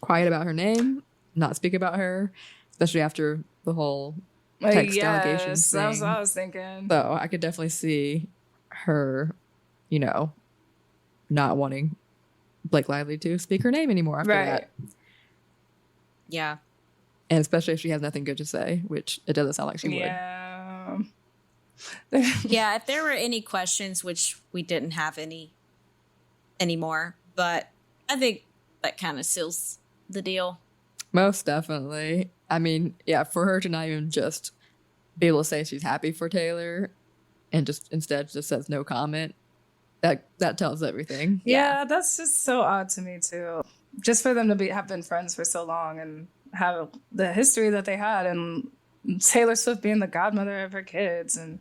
quiet about her name, not speak about her, especially after the whole text allegations thing. That's what I was thinking. So I could definitely see her, not wanting Blake Lively to speak her name anymore after that. Yeah. And especially if she has nothing good to say, which it doesn't sound like she would. Yeah. Yeah, if there were any questions, which we didn't have any anymore, but I think that kind of seals the deal. Most definitely. I mean, yeah, for her to not even just be able to say she's happy for Taylor and just instead just says no comment, that tells everything. Yeah, that's just so odd to me too. Just for them to have been friends for so long and have the history that they had, and Taylor Swift being the godmother of her kids, and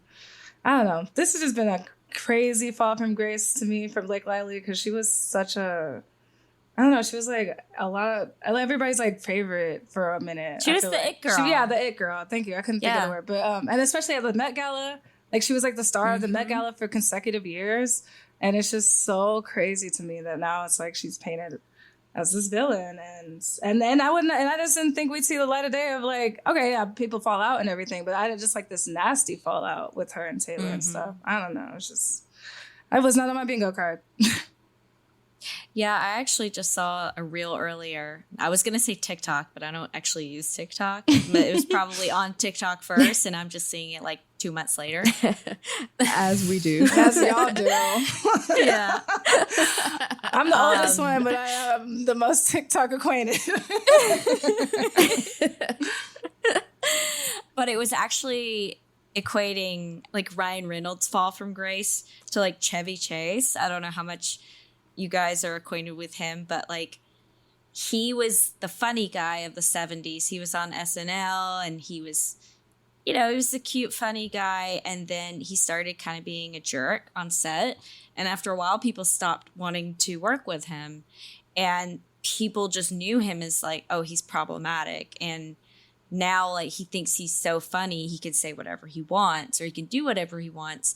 I don't know. This has just been a crazy fall from grace to me from Blake Lively, because she was such a, I don't know, she was like a lot of everybody's like favorite for a minute. She was the it girl. The it girl. Thank you. I couldn't think of the word, but and especially at the Met Gala, like she was like the star of the Met Gala for consecutive years, and it's just so crazy to me that now it's like she's painted as this villain, and then I just didn't think we'd see the light of day of like, okay, yeah, people fall out and everything, but I did just like this nasty fallout with her and Taylor and stuff. I don't know. It's just, I was not on my bingo card. Yeah, I actually just saw a reel earlier. I was going to say TikTok, but I don't actually use TikTok. But it was probably on TikTok first, and I'm just seeing it like 2 months later. As we do. As y'all do. Yeah. I'm the oldest one, but I am the most TikTok acquainted. But it was actually equating like Ryan Reynolds' fall from grace to like Chevy Chase. I don't know how much you guys are acquainted with him, but like he was the funny guy of the 70s. He was on SNL and he was, you know, he was the cute, funny guy. And then he started kind of being a jerk on set. And after a while, people stopped wanting to work with him. And people just knew him as like, oh, he's problematic. And now like he thinks he's so funny, he can say whatever he wants or he can do whatever he wants.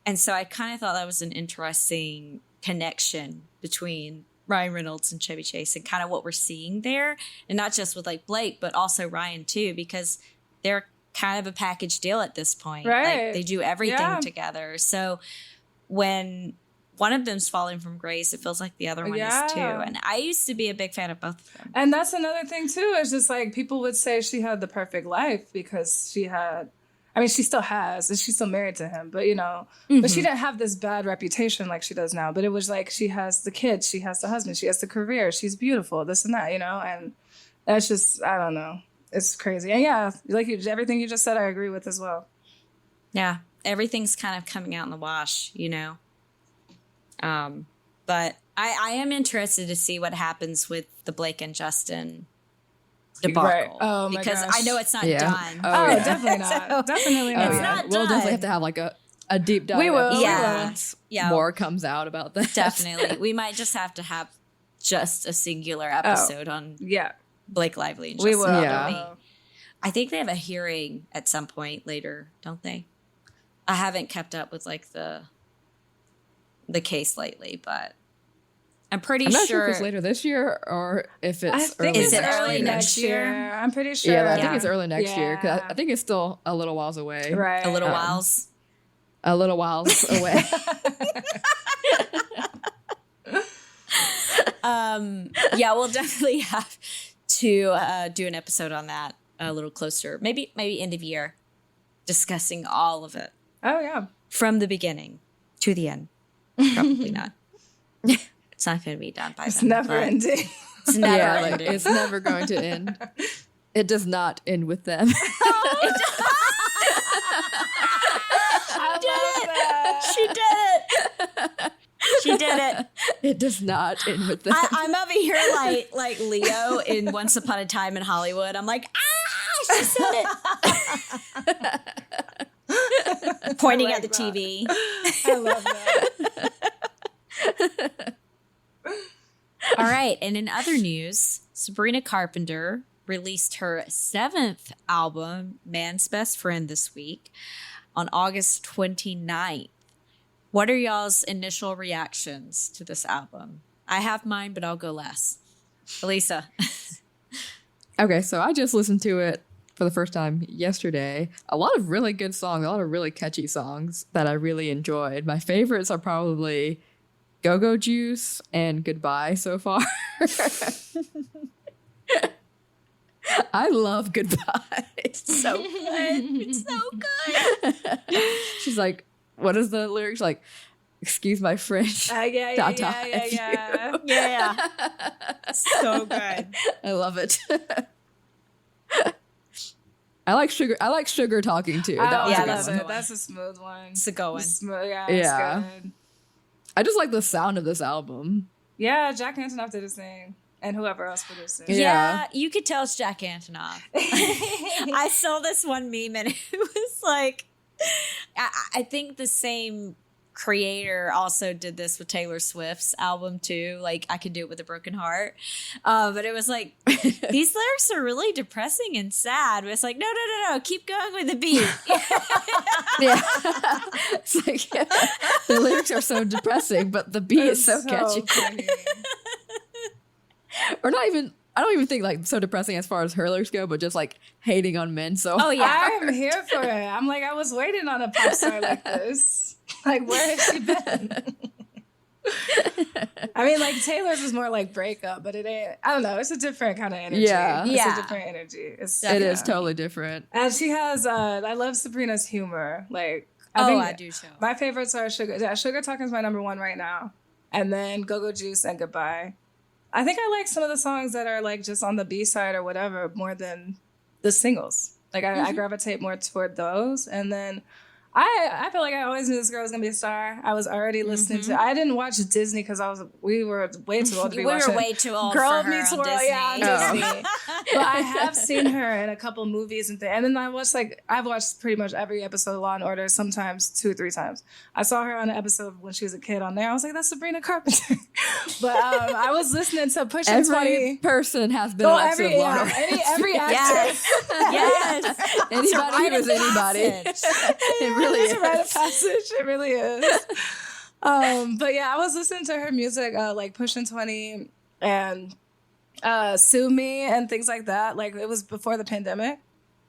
And so I kind of thought that was an interesting connection between Ryan Reynolds and Chevy Chase and kind of what we're seeing there. And not just with like Blake, but also Ryan too, because they're kind of a package deal at this point. Right. Like they do everything together. So when one of them's falling from grace, it feels like the other one is too. And I used to be a big fan of both of them. And that's another thing too. It's just like people would say she had the perfect life because she had, I mean, she still has, and she's still married to him, but you know, but she didn't have this bad reputation like she does now. But it was like she has the kids, she has the husband, she has the career, she's beautiful, this and that, you know, and that's just, I don't know, it's crazy. And yeah, like everything you just said, I agree with as well. Yeah, everything's kind of coming out in the wash, you know. But I am interested to see what happens with the Blake and Justin debacle. Right. Oh my because gosh. I know it's not done. Definitely not. So, definitely not. It's not We'll done. definitely have to have like a deep dive. We will. Yeah. More comes out about that. Definitely. We might just have to have just a singular episode on Blake Lively and we Justin. will. Yeah. I think they have a hearing at some point later, don't they? I haven't kept up with like the case lately, but I'm pretty I'm not sure sure if it's later this year or if it's I think early Is it early next year? I'm pretty sure. Yeah, I think it's early next year. 'Cause Yeah. I think it's still a little whiles away. Right. a little whiles. A little whiles away. Yeah, we'll definitely have to do an episode on that a little closer. Maybe end of year, discussing all of it Oh, yeah. from the beginning to the end. Probably not. It's not going to be done by It's then. never but ending. It's never Yeah, like, ending. it's never going to end. It does not end with them. She did it. She did it. It does not end with them. I'm over here like Leo in Once Upon a Time in Hollywood. I'm like, she said it. Pointing at the TV. I love that. All right. And in other news, Sabrina Carpenter released her 7th album, Man's Best Friend, this week on August 29th. What are y'all's initial reactions to this album? I have mine, but I'll go last. Elisa. Okay, so I just listened to it for the first time yesterday. A lot of really good songs, a lot of really catchy songs that I really enjoyed. My favorites are probably Go-Go Juice and Goodbye so far. I love Goodbye. It's so good. It's so good. She's like, what is the lyrics? Like, excuse my French. Yeah. Yeah. So good. I love it. I like sugar talking too. That was yeah, a good that's one. it. That's a smooth one. It's a good one. Smooth, yeah. Yeah. It's good. I just like the sound of this album. Yeah, Jack Antonoff did his thing. And whoever else produced it. Yeah, you could tell it's Jack Antonoff. I saw this one meme and it was like, I think the same creator also did this with Taylor Swift's album too. Like, I Could Do It With a Broken Heart. But it was like, these lyrics are really depressing and sad. But it's like, no, keep going with the beat. Yeah. It's like, the lyrics are so depressing, but the beat is so catchy. funny. Or not even, I don't even think like so depressing as far as her lyrics go, but just like hating on men. So Oh yeah. I'm here for it. I'm like, I was waiting on a pop star like this. Like, where has she been? I mean, like Taylor's is more like breakup, but it ain't. I don't know. It's a different kind of energy. Yeah. It's a different energy. It is totally different. And she has. I love Sabrina's humor. Like, I do too. My favorites are Sugar. Yeah, Sugar Talking is my number one right now, and then Go Go Juice and Goodbye. I think I like some of the songs that are like just on the B side or whatever more than the singles. Like I gravitate more toward those, and then. I feel like I always knew this girl was gonna be a star. I was already listening to. I didn't watch Disney because we were way too old to be watching. We were way too old Girl for her Meets on World, Disney. yeah, on Disney. But I have seen her in a couple movies and things. And then I've watched pretty much every episode of Law and Order, sometimes 2 or 3 times. I saw her on an episode when she was a kid on there. I was like, that's Sabrina Carpenter. But I was listening to Pushing 20. Every person has been an episode of Law and Order. Every actor. Yes. Anybody who's anybody. It really is. It's a rite of passage. It really is. But yeah, I was listening to her music, like Pushing 20 and Sue Me and things like that. Like it was before the pandemic.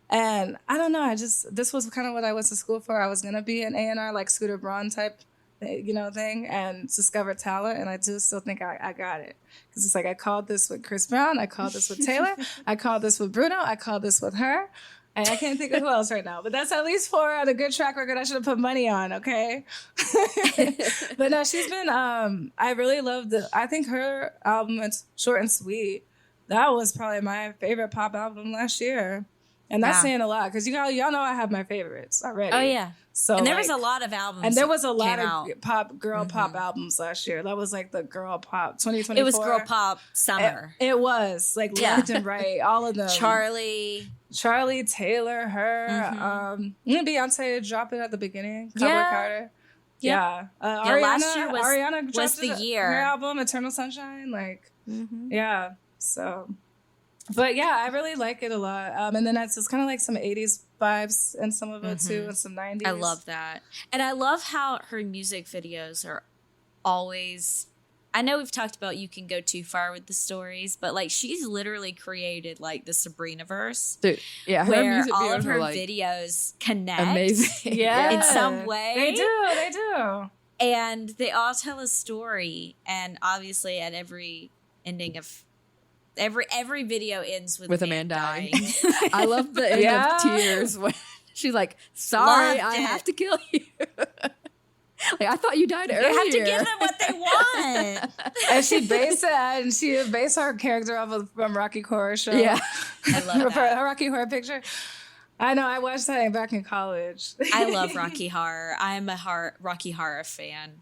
And I don't know, this was kind of what I went to school for. I was going to be an A&R, like Scooter Braun type, thing and discover talent. And I do still think I got it. Because it's like I called this with Chris Brown. I called this with Taylor. I called this with Bruno. I called this with her. And I can't think of who else right now, but that's at least 4 on a good track record I should have put money on, okay? But no, she's been, I really loved I think her album, it's Short and Sweet. That was probably my favorite pop album last year. And that's saying a lot, because y'all know I have my favorites already. Oh, yeah. So, and there was a lot of albums. And there was a lot of out. pop albums last year. That was like the girl pop 2024. It was girl pop summer. It was like left and right, all of them. Charlie, Taylor, her, Beyonce dropped it at the beginning. Cover Carter. Yeah. Last year Ariana was the year. Her album, Eternal Sunshine. Like, yeah. So, but yeah, I really like it a lot. And then it's kind of like some 80s vibes and some of it too, and some 90s. I love that. And I love how her music videos are always... I know we've talked about you can go too far with the stories, but like she's literally created like the Sabrina-verse. Dude, yeah, her where music all of her like videos connect. Amazing. Yeah. In some way. They do. And they all tell a story. And obviously at every ending of every video ends with a man dying. I love the end of Tears when she's like, sorry, I have to kill you. Like, I thought you died earlier. You have to give them what they want. And she based her character off of from Rocky Horror Show. Yeah. I love that. Her Rocky Horror Picture. I know, I watched that back in college. I love Rocky Horror. I'm a Rocky Horror fan.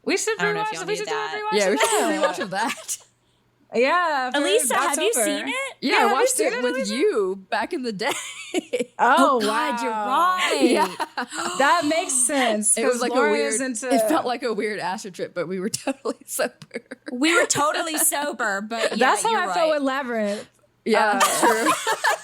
We should rewatch that. We should do a rewatch of that. Yeah. Elisa, have you seen it? Yeah, I watched it with you back in the day. Oh, God, wow. you're right. Yeah. That makes sense. It was like Lauren a weird, it felt like a weird acid trip, but we were totally sober. We were totally sober, but yeah, that's how I felt with Labyrinth. Yeah, true.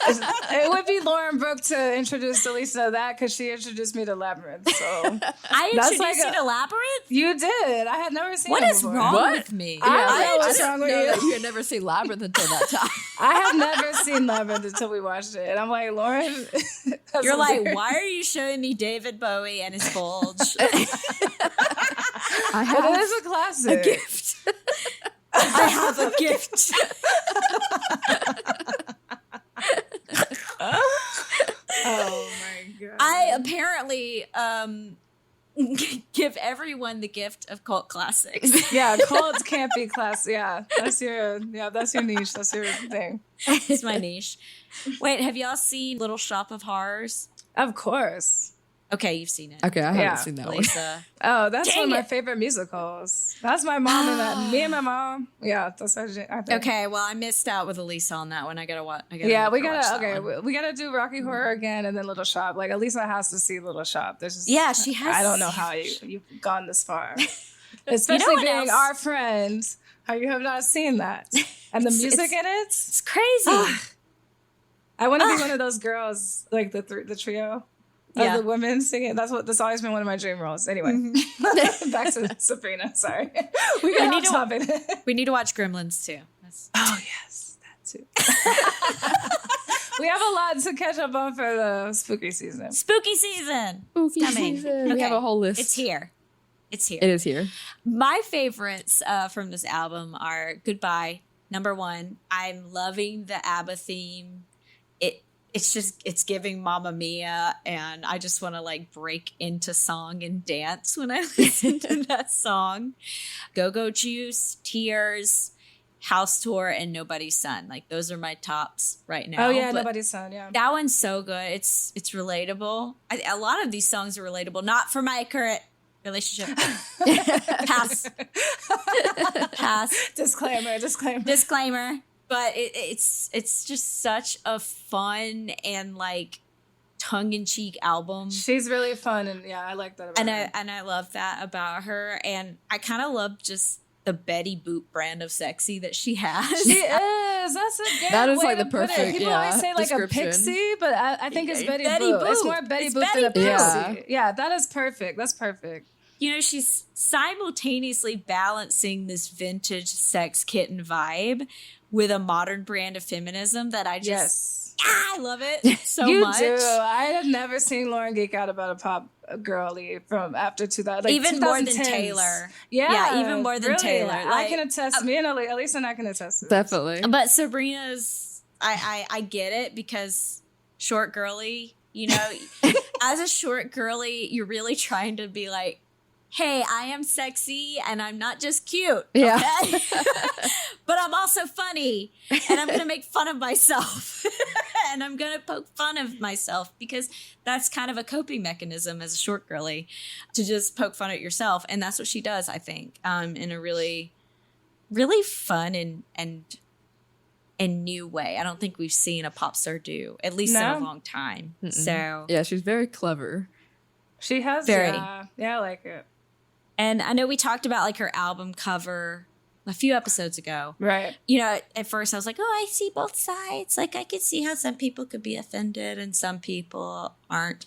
It would be Lauren Brooke to introduce Elisa to that, because she introduced me to Labyrinth. So I introduced you to Labyrinth? You did. I had never seen What it is before. wrong with me? I know what's wrong with you. You had never seen Labyrinth until that time. I have never seen Labyrinth until we watched it. And I'm like, Lauren. You're like, why are you showing me David Bowie and his bulge? I have it is a classic. a gift. I have a gift. Oh my God. I apparently give everyone the gift of cult classics. Yeah, cults can't be class. Yeah, that's your niche. That's your thing. It's my niche. Wait, have y'all seen Little Shop of Horrors? Of course. Okay, you've seen it. Okay, I haven't seen that one. Lisa. Oh, that's Dang one of my it. favorite musicals. That's my mom and that. Me and my mom. Yeah, that's actually. I think. Okay, well, I missed out with Elisa on that one. I gotta watch. Yeah, we gotta. Okay, we gotta do Rocky Horror again, and then Little Shop. Like Elisa has to see Little Shop. There's just, Yeah, she has. I don't know how you've gone this far, especially what being else? our friend. How you have not seen that, and the music in it. It's crazy. I want to be one of those girls, like the trio. Yeah. Of the women singing. That's always been one of my dream roles. Anyway, back to Sabrina. Sorry, we got off topic. We need to watch Gremlins too. Oh, yes, that too. We have a lot to catch up on for the spooky season. Spooky season. Spooky coming. season. We have a whole list. It's here. It's here. It is here. My favorites from this album are Goodbye, number 1. I'm loving the ABBA theme. It's giving Mamma Mia, and I just want to like break into song and dance when I listen to that song. Go-Go Juice, Tears, House Tour, and Nobody's Son. Like those are my tops right now. Oh yeah, But Nobody's Son. Yeah, that one's so good. It's relatable. A lot of these songs are relatable. Not for my current relationship. Pass. Disclaimer. But it's just such a fun and like tongue-in-cheek album. She's really fun, and yeah, I like that about her. And I love that about her. And I kind of love just the Betty Boop brand of sexy that she has. She is. That's a good That is way like to the put it. perfect, People always say like a description. pixie, but I think it's Betty Betty Boop. It's Boop. more Betty It's Boop Betty than a Boop. pixie. Yeah, that is perfect. That's perfect. You know, she's simultaneously balancing this vintage sex kitten vibe with a modern brand of feminism that I just, I love it so You much. do. I have never seen Lauren geek out about a pop girly from after 2000. Like even more than 2010s. Taylor. Yeah, even more than really. Taylor. I can attest. Me and Elisa and I can attest to this. Definitely. But Sabrina's, I get it because short girly, you know, as a short girly, you're really trying to be like, hey, I am sexy and I'm not just cute. Yeah. Okay? But I'm also funny and I'm going to make fun of myself and I'm going to poke fun of myself because that's kind of a coping mechanism as a short girly to just poke fun at yourself. And that's what she does, I think, in a really, really fun and new way. I don't think we've seen a pop star do, at least in a long time. Mm-mm. So yeah, she's very clever. She has Very. Yeah, I like it. And I know we talked about like her album cover a few episodes ago. Right. You know, at first I was like, oh, I see both sides. Like I could see how some people could be offended and some people aren't.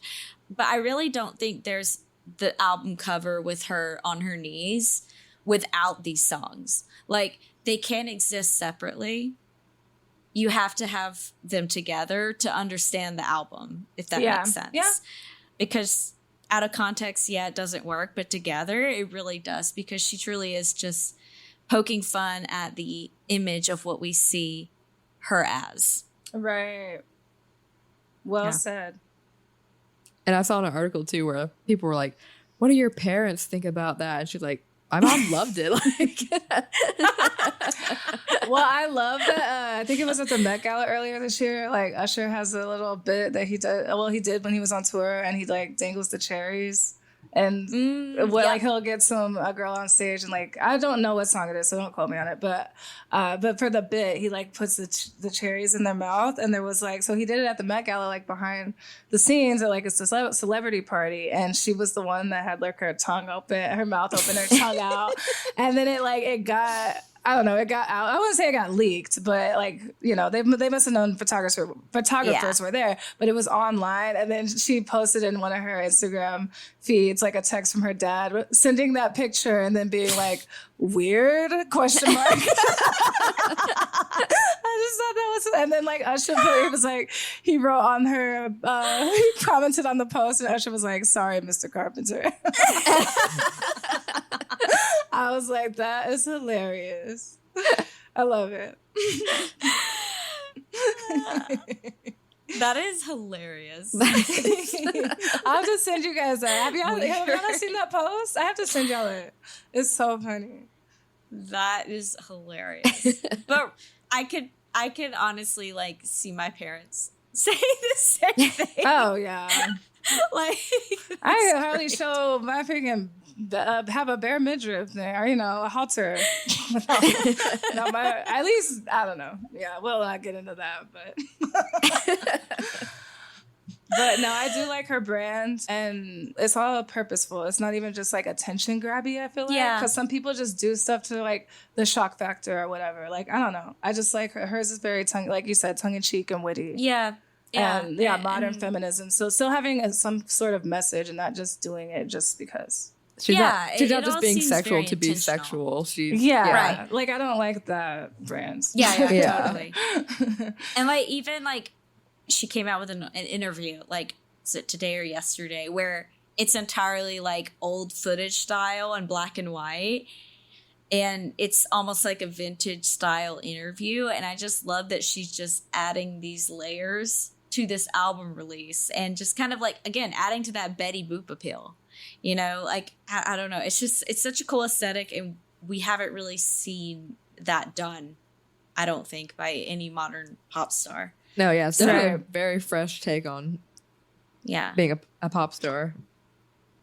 But I really don't think there's the album cover with her on her knees without these songs. Like they can't exist separately. You have to have them together to understand the album, if that makes sense. Yeah. Because out of context, it doesn't work, but together it really does because she truly is just poking fun at the image of what we see her as. Right. Well said. And I saw an article too where people were like, what do your parents think about that? And she's like, my mom loved it. Well, I love that. I think it was at the Met Gala earlier this year. Like Usher has a little bit that he did. Well, he did when he was on tour, and he like dangles the cherries, and like he'll get a girl on stage, and like I don't know what song it is, so don't quote me on it. But for the bit, he like puts the cherries in their mouth, and there was like so he did it at the Met Gala, like behind the scenes at like a celebrity party, and she was the one that had like her tongue open, her mouth open, her tongue out, and then it got. I don't know. It got out. I wouldn't say it got leaked, but like, you know, they must have known photographers were there, but it was online. And then she posted in one of her Instagram feeds, like a text from her dad, sending that picture and then being like, weird, question mark. I just thought that was, and then like Usher, he was like, he wrote on her, he commented on the post and Usher was like, sorry, Mr. Carpenter. I was like, that is hilarious. I love it. That is hilarious. I'll have to send you guys that. Have y'all not seen that post? I have to send y'all it. It's so funny. That is hilarious. But I could honestly like see my parents say the same thing. Oh yeah. Like I could hardly show my freaking have a bare midriff there, you know, a halter. At least I don't know. Yeah, we'll not get into that, but but no, I do like her brand, and it's all purposeful. It's not even just like attention grabby. I feel like because some people just do stuff to like the shock factor or whatever. Like I don't know. I just like hers is very like you said, tongue in cheek and witty. Yeah. Modern feminism. So still having some sort of message and not just doing it just because. She's not it just all being seems sexual very to be intentional. sexual. She's Right. Like, I don't like that brand. Totally. And like, even like, she came out with an interview, like, is it today or yesterday, where it's entirely like old footage style and black and white. And it's almost like a vintage style interview. And I just love that she's just adding these layers to this album release and just kind of like, again, adding to that Betty Boop appeal. You know, like, I don't know. It's such a cool aesthetic, and we haven't really seen that done, I don't think, by any modern pop star. No, yeah, it's definitely a very fresh take on being a pop star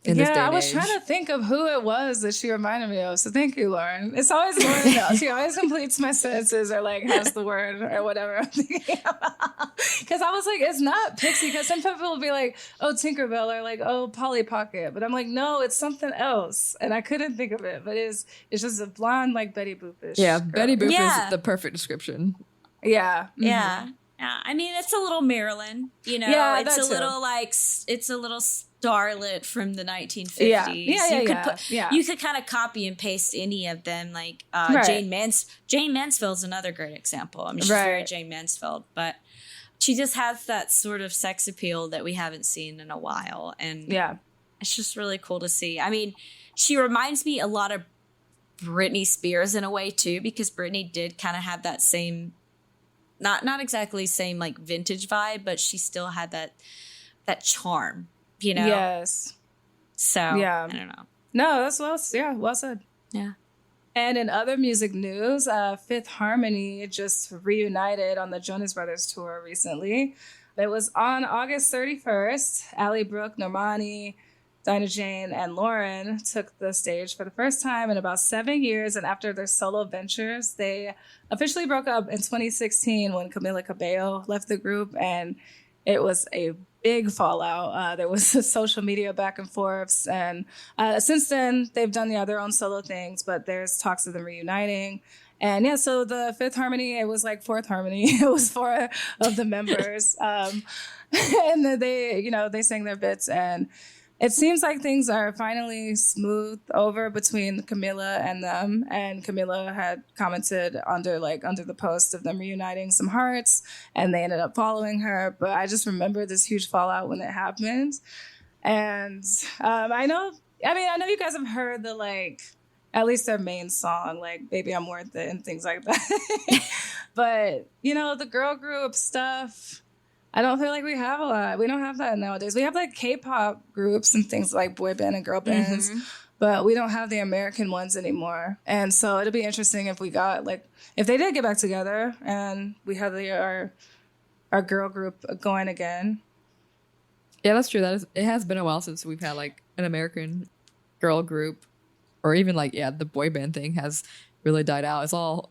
in this day and I was age. trying to think of who it was that she reminded me of. So thank you, Lauren. It's always Lauren, though. She always completes my sentences or like has the word or whatever I'm thinking about. Because I was like, it's not Pixie. Because some people will be like, oh, Tinkerbell, or like, oh, Polly Pocket. But I'm like, no, it's something else. And I couldn't think of it. But it's just a blonde, like Betty Boop-ish Yeah, girl. Betty Boop is the perfect description. Yeah. Mm-hmm. Yeah. I mean, it's a little Marilyn, you know. Yeah, it's a that too. little like it's a little starlet from the 1950s. You could kind of copy and paste any of them. Like Jane Mansfield's another great example. I mean, she's very Jane Mansfield, but she just has that sort of sex appeal that we haven't seen in a while, and it's just really cool to see. I mean, she reminds me a lot of Britney Spears in a way too, because Britney did kind of have that same. Not exactly same like vintage vibe, but she still had that charm, you know? Yes. So, I don't know. No, that's well said. Yeah. And in other music news, Fifth Harmony just reunited on the Jonas Brothers tour recently. It was on August 31st. Ally Brooke, Normani, Dinah Jane, and Lauren took the stage for the first time in about 7 years. And after their solo ventures, they officially broke up in 2016 when Camila Cabello left the group. And it was a big fallout. There was a social media back and forths. And since then, they've done their own solo things, but there's talks of them reuniting. And so the Fifth Harmony, it was like Fourth Harmony. It was 4 of the members. And then they sang their bits, and it seems like things are finally smoothed over between Camila and them. And Camila had commented under the post of them reuniting some hearts, and they ended up following her. But I just remember this huge fallout when it happened. And I know you guys have heard the at least their main song, like Baby I'm Worth It and things like that. But, the girl group stuff, I don't feel like we have a lot. We don't have that nowadays. We have like K-pop groups and things like boy band and girl bands, but we don't have the American ones anymore. And so it'll be interesting if we got if they did get back together and we have our girl group going again. Yeah, that's true. It has been a while since we've had like an American girl group, or even the boy band thing has really died out. It's all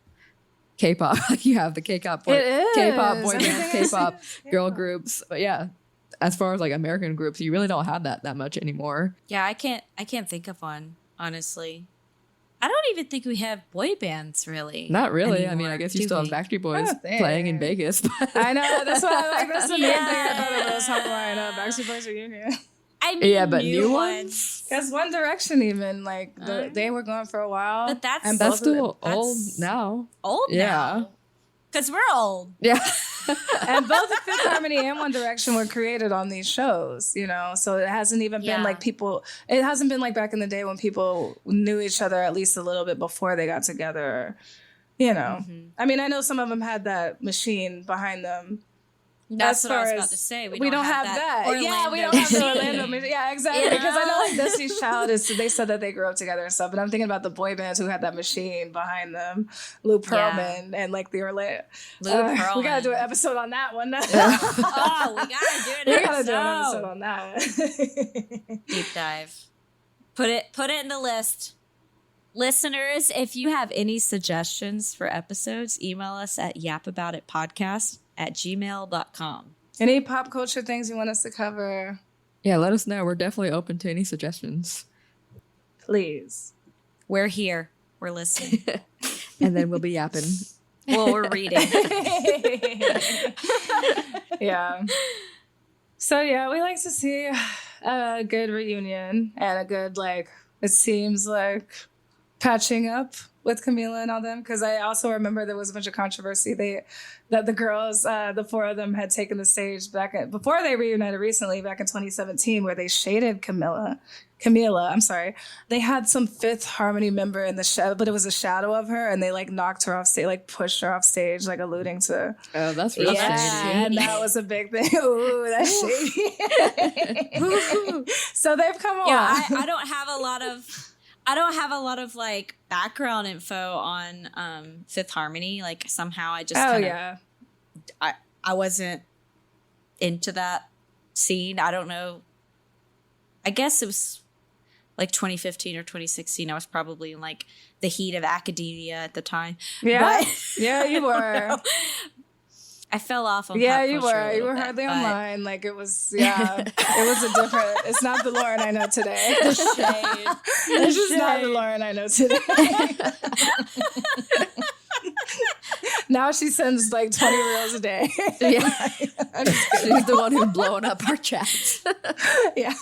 K-pop. You have the K-pop boy bands, K-pop girl groups. But yeah, as far as like American groups, you really don't have that much anymore. Yeah, I can't think of one, honestly. I don't even think we have boy bands really. Not really. Anymore, I mean, I guess you still have Backstreet Boys playing in Vegas. But I know. That's why that's the main thing I thought it was top line up. Backstreet Boys reunion. I mean, but new ones? Because One Direction even, they were going for a while. But that's still old now. Old now. Because we're old. Yeah. And both Fifth Harmony and One Direction were created on these shows, so it hasn't even been it hasn't been like back in the day when people knew each other at least a little bit before they got together, I mean, I know some of them had that machine behind them. That's what I was about to say. We don't have that. Yeah, we don't have the Orlando machine. Yeah, exactly. Because I know Destiny's Child they said that they grew up together and stuff, but I'm thinking about the boy bands who had that machine behind them, Lou Pearlman and the Orlando. Pearlman. We gotta do an episode on that one. We gotta do an episode on that one. Deep dive. Put it in the list. Listeners, if you have any suggestions for episodes, email us at yapaboutitpodcast@gmail.com. Any pop culture things you want us to cover? Yeah, let us know. We're definitely open to any suggestions. Please. We're here. We're listening. And then we'll be yapping. Well, we're reading. Yeah. So, yeah, we like to see a good reunion and a good, it seems like, patching up with Camila and all them. Because I also remember there was a bunch of controversy. That the girls, the four of them, had taken the stage before they reunited recently, back in 2017, where they shaded Camila. I'm sorry. They had some Fifth Harmony member in the shadow, but it was a shadow of her, and they like knocked her off stage, like pushed her off stage, like alluding to. Oh, that's real shady. And that was a big thing. Ooh, that's shady. So they've come on. Yeah, I don't have a lot of like background info on Fifth Harmony. Like somehow I just I wasn't into that scene. I don't know. I guess it was like 2015 or 2016. I was probably in like the heat of academia at the time. Yeah, but, yeah, you were. I fell off on yeah, pop you culture were. You were hardly online. Like it was. Yeah, it was a different. It's not the Lauren I know today. The shade. This is not the Lauren I know today. Now she sends like 20 reels a day. Yeah. She's the one who's blowing up our chats. Yeah.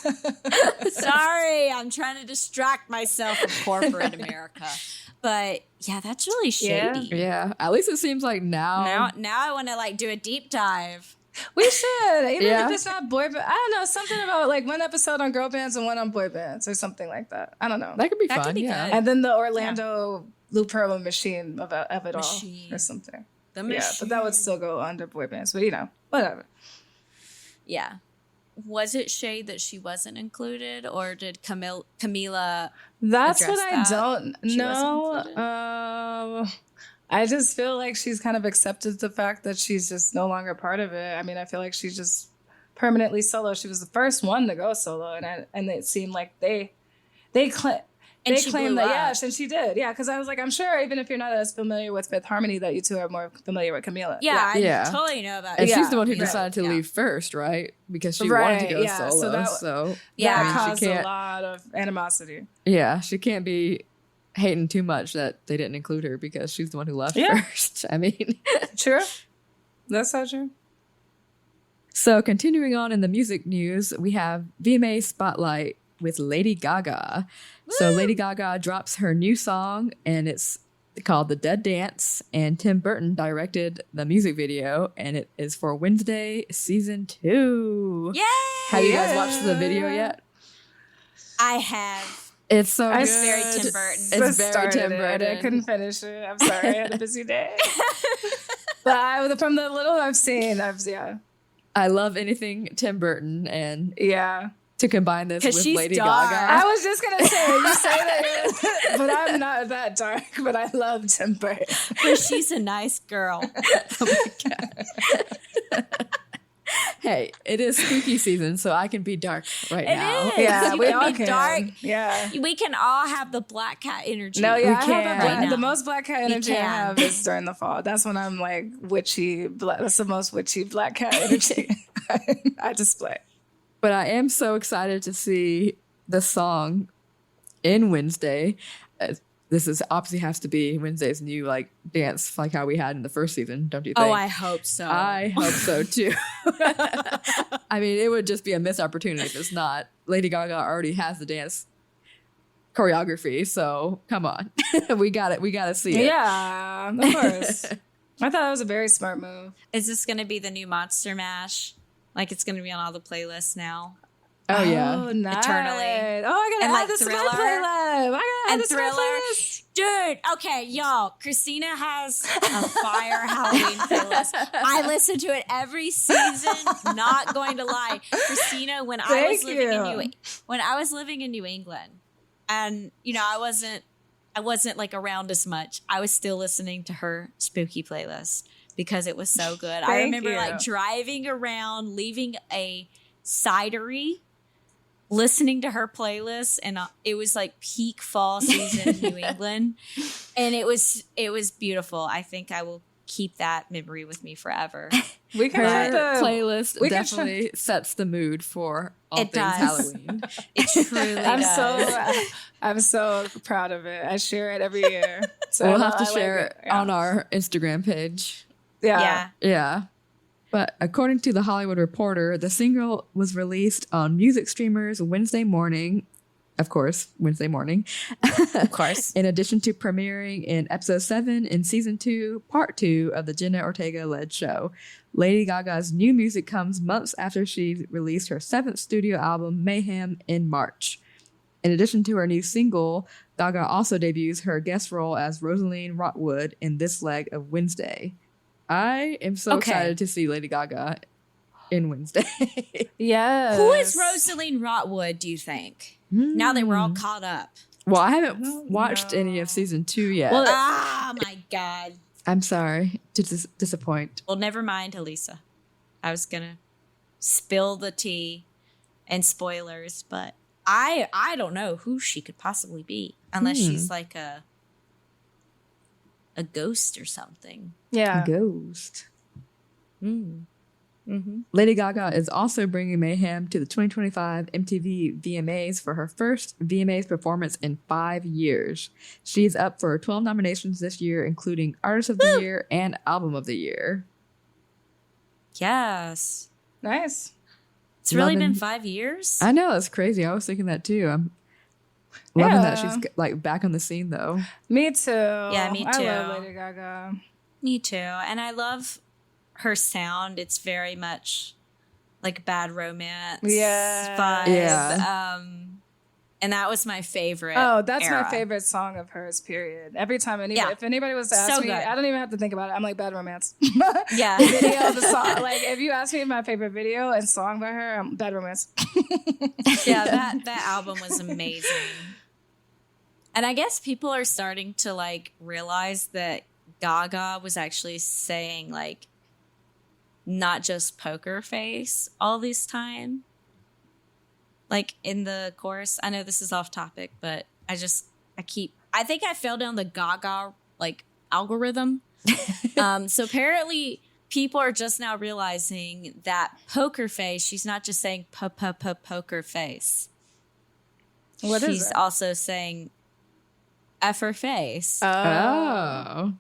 Sorry, I'm trying to distract myself from corporate America. But yeah, that's really shady. Yeah. At least it seems like now. Now I want to like do a deep dive. We should. Even if it's not boy band. I don't know. Something about like one episode on girl bands and one on boy bands or something like that. I don't know. That could be That fun. could be yeah. good. And then the Orlando Lou Pearl machine of it all or something. The machine. Yeah, but that would still go under boy bands. But you know, whatever. Yeah. Was it shade that she wasn't included, or did Camila? That's address what I that? don't She know. I just feel like she's kind of accepted the fact that she's just no longer part of it. I mean, I feel like she's just permanently solo. She was the first one to go solo, and it seemed like they claim. And They she claim blew that, up. yes, and she did. Yeah, because I was like, I'm sure even if you're not as familiar with Fifth Harmony, that you two are more familiar with Camila. Yeah, Yeah. I totally know about And it. she's the one who Yeah. decided to Yeah. leave first, right? Because she Right, wanted to go yeah, so solo. that- So, Yeah. That I mean, caused she a can't. lot of animosity. Yeah, she can't be hating too much that they didn't include her because she's the one who left Yeah. first. I mean, True. That's so true. so continuing on in the music news, we have VMA Spotlight with Lady Gaga. So Lady Gaga drops her new song, and it's called The Dead Dance, and Tim Burton directed the music video, and it is for Wednesday season 2. Yay! Have you guys watched the video yet? I have. It's so good. It's very Tim Burton. It's very Started Tim it. Burton. I couldn't finish it. I'm sorry. I had a busy day. But from the little I've seen, I love anything Tim Burton, and yeah. to combine this 'Cause with she's Lady dark. Gaga. I was just gonna say you say that, but I'm not that dark. But I love Tim Burton. But she's a nice girl. Hey, it is spooky season, so I can be dark right now. is. Yeah, You we can all be can. dark. Yeah. We can all have the black cat energy. No, yeah, We I have can. a Right the now. most black cat We energy I can. have is during the fall. That's when I'm like witchy. That's the most witchy black cat energy I display. But I am so excited to see the song in Wednesday. This is obviously has to be Wednesday's new like dance, like how we had in the first season, don't you think? Oh, I hope so. I hope so too. I mean, it would just be a missed opportunity if it's not. Lady Gaga already has the dance choreography, so come on, we got it. We got to see it. Yeah, of course. I thought that was a very smart move. Is this going to be the new Monster Mash? Like it's going to be on all the playlists now. Oh yeah. Oh, nice. Eternally. Oh, I gotta And, add like, this to my Thriller. playlist. I gotta add And this to my Thriller. playlist. Dude, okay, y'all. Christina has a fire Halloween playlist. I listen to it every season. Not going to lie, Christina. When I was living in New England, and you know, I wasn't like around as much. I was still listening to her spooky playlist because it was so good. I Thank remember you. like driving around, leaving a cidery, listening to her playlist, and it was like peak fall season in New England, and it was beautiful. I think I will keep that memory with me forever. We can Her have the playlist we can definitely sets the mood for all It things does. Halloween. It truly does. I'm so proud of it. I share it every year. So We'll have to I like share it Yeah. on our Instagram page. Yeah. Yeah. But according to The Hollywood Reporter, the single was released on music streamers Wednesday morning of course, Wednesday morning. Of course. In addition to premiering in episode 7 in season 2, part 2 of the Jenna Ortega-led show. Lady Gaga's new music comes months after she released her 7th studio album, Mayhem, in March. In addition to her new single, Gaga also debuts her guest role as Rosaline Rotwood in this leg of Wednesday. I am so excited to see Lady Gaga in Wednesday. Yes. Who is Rosaline Rotwood, do you think? Now that we're all caught up. Well, I haven't watched any of season 2 yet. Well, my God. I'm sorry to disappoint. Well, never mind, Elisa. I was going to spill the tea and spoilers, but I don't know who she could possibly be unless she's like a ghost or something. Yeah. Ghost. Lady Gaga is also bringing mayhem to the 2025 MTV VMAs for her first VMAs performance in 5 years. She's up for 12 nominations this year, including Artist of the Year and Album of the Year. Yes. Nice. It's really been 5 years? I know, that's crazy. I was thinking that too. I'm loving that she's like back on the scene though. Me too. Yeah, me too. I love Lady Gaga. Me too. And I love her sound. It's very much like Bad Romance vibe. Yeah. And that was my favorite. Oh, that's era. my favorite song of hers, period. Every time if anybody was to ask me, good. I don't even have to think about it. I'm like, Bad Romance. Yeah. The video, the song. Like, if you ask me my favorite video and song by her, Bad Romance. Yeah, that album was amazing. And I guess people are starting to like realize that Gaga was actually saying like not just poker face all this time. Like in the chorus, I know this is off topic, but I think I fell down the Gaga like algorithm. So apparently people are just now realizing that poker face, she's not just saying poker face. What is She's it? also saying F her face. Oh.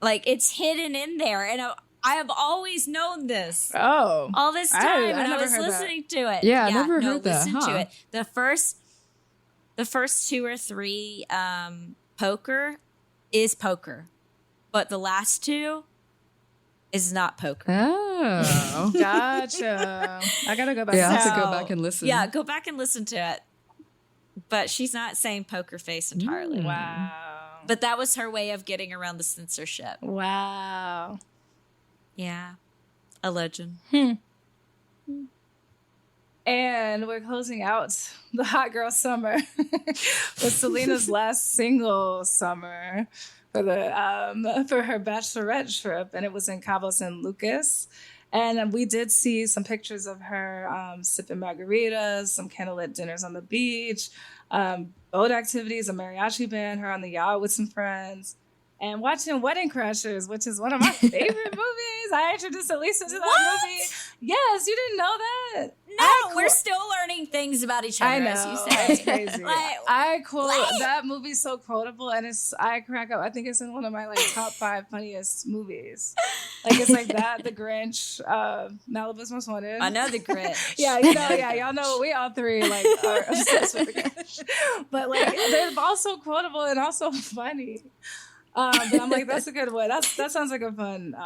Like it's hidden in there. And I have always known this. Oh. All this time when I never was heard that. listening to it. Yeah, I never heard that. Listen to it. The first 2 or 3 poker is poker. But the last 2 is not poker. Oh. Gotcha. I gotta go back. Yeah, I have to go back and listen. Yeah, go back and listen to it. But she's not saying poker face entirely. Wow. But that was her way of getting around the censorship. Wow. Yeah. A legend. And we're closing out the Hot Girl Summer with Selena's last single Summer for her bachelorette trip, and it was in Cabo San Lucas. And we did see some pictures of her sipping margaritas, some candlelit dinners on the beach, boat activities, a mariachi band, her on the yacht with some friends, and watching Wedding Crashers, which is one of my favorite movies. I introduced Elisa to that movie. Yes, you didn't know that? No, we're still learning things about each other. I know. As you said. It's crazy. Like, I quote what? that movie's so quotable, and I crack up. I think it's in one of my like top 5 funniest movies. Like it's like that, The Grinch, Malibu's Most Wanted. I know The Grinch. Yeah, y'all know we all 3 like are obsessed with The Grinch. But like they're also quotable and also funny. But I'm like, that's a good one. That sounds like a fun,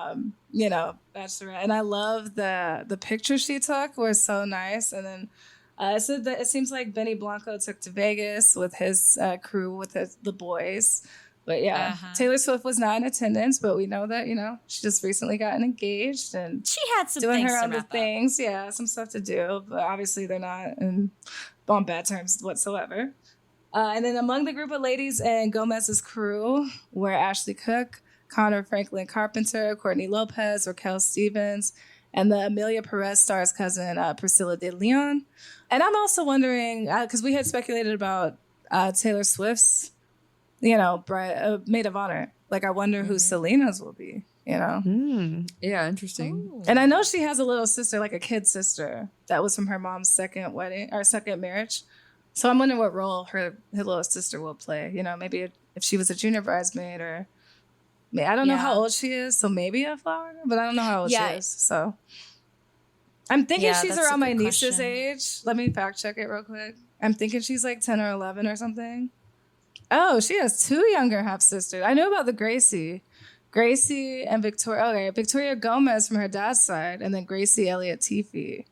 bachelorette. And I love the picture she took were so nice. And then it seems like Benny Blanco took to Vegas with his crew with the boys. But yeah, Taylor Swift was not in attendance, but we know that, she just recently gotten engaged and She had some doing things her to own wrap up. things. Yeah, some stuff to do. But obviously they're not on bad terms whatsoever. And then among the group of ladies and Gomez's crew were Ashley Cook, Connor Franklin Carpenter, Courtney Lopez, Raquel Stevens, and the Amelia Perez star's cousin, Priscilla de Leon. And I'm also wondering, because we had speculated about Taylor Swift's, maid of honor. Like, I wonder who Selena's will be, Yeah, interesting. Ooh. And I know she has a little sister, like a kid sister, that was from her mom's second marriage. So I'm wondering what role her little sister will play. Maybe if she was a junior bridesmaid or I don't know how old she is. So maybe a flower, but I don't know how old she is. So I'm thinking she's that's a around my good niece's question. age. Let me fact check it real quick. I'm thinking she's like 10 or 11 or something. Oh, she has 2 younger half-sisters. I know about the Gracie and Victoria. Okay, Victoria Gomez from her dad's side, and then Gracie Elliott Tiffy.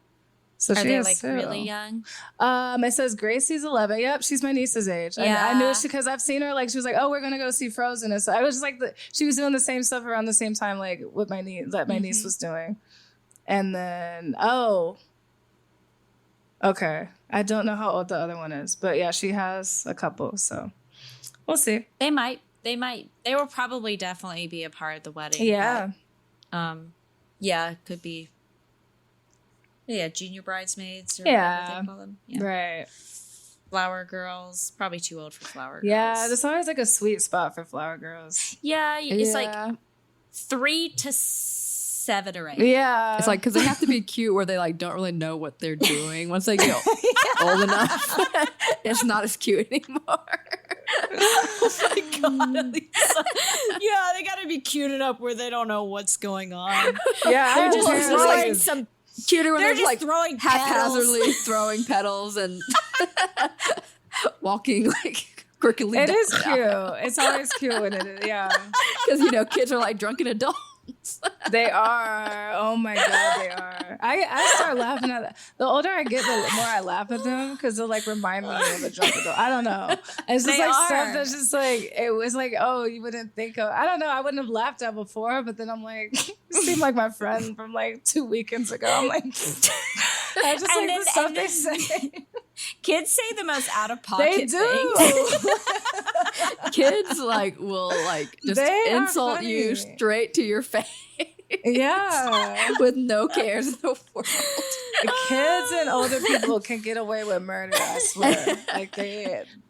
So Are she they has like 2. really young? It says Gracie's 11. Yep, she's my niece's age. Yeah. I knew it because I've seen her. Like, she was like, "Oh, we're gonna go see Frozen." And so I was just like, she was doing the same stuff around the same time, like what my niece was doing. And then, okay, I don't know how old the other one is, but yeah, she has a couple. So we'll see. They might. They will probably definitely be a part of the wedding. Yeah. But, yeah, it could be. Yeah, junior bridesmaids. Or Yeah. whatever they call them. Yeah. Right. Flower girls. Probably too old for flower girls. Yeah, there's always like a sweet spot for flower girls. Yeah, it's like 3 to 7 or 8. Yeah. It's like, because they have to be cute where they like don't really know what they're doing. Once they get old enough, it's not as cute anymore. Oh my God. Yeah, they got to be cute enough where they don't know what's going on. Yeah, They're just apparently. throwing some. Cuter when They're they're just like throwing haphazardly throwing petals and walking like crookedly. It is down. cute. It's always cute when it is. Yeah. Because, kids are like drunken adults. They are. Oh my God, they are. I start laughing at that. The older I get, the more I laugh at them because they'll like remind me of a drunk adult. I don't know. It's just They like are. stuff that's just like, it was like, oh, you wouldn't think of, I don't know. I wouldn't have laughed at before, but then I'm like, you seem like my friend from like 2 weekends ago. I'm like, I just And like then- the stuff and they then- say. Kids say the most out of pocket They do. things. Kids like will like just They are insult you funny. straight to your face. Yeah. With no cares in the world. Kids and older people can get away with murder, I swear. Like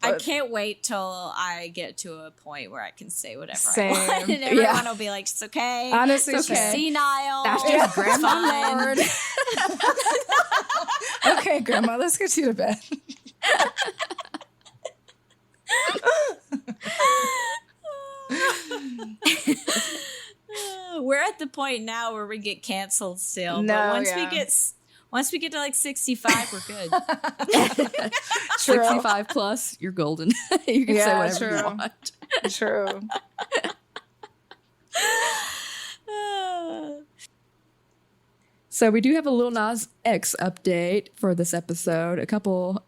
I can't wait till I get to a point where I can say whatever Same. I want, and everyone Yeah. will be like, "It's okay, Honestly, it's same. senile, That's it's just grandma fine." Lord. Okay, Grandma, let's get you to bed. We're at the point now where we get canceled still, No, but yeah. once we get to like 65, we're good. True. 65 plus, you're golden. You can say Yeah, whatever you true. want. True. So we do have a Lil Nas X update for this episode. A couple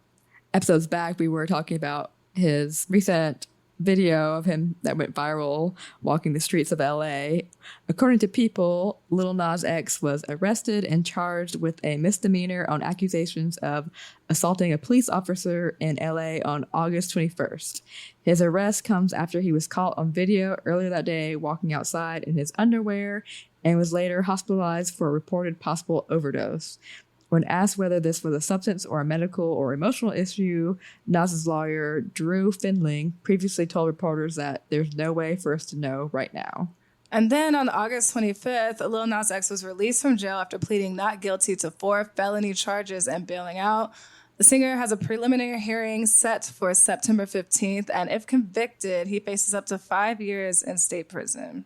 episodes back, we were talking about his recent video of him that went viral walking the streets of LA. According to People, Lil Nas X was arrested and charged with a misdemeanor on accusations of assaulting a police officer in LA on August 21st. His arrest comes after he was caught on video earlier that day walking outside in his underwear and was later hospitalized for a reported possible overdose. When asked whether this was a substance or a medical or emotional issue, Nas's lawyer, Drew Findling, previously told reporters that there's no way for us to know right now. And then on August 25th, Lil Nas X was released from jail after pleading not guilty to 4 felony charges and bailing out. The singer has a preliminary hearing set for September 15th, and if convicted, he faces up to 5 years in state prison.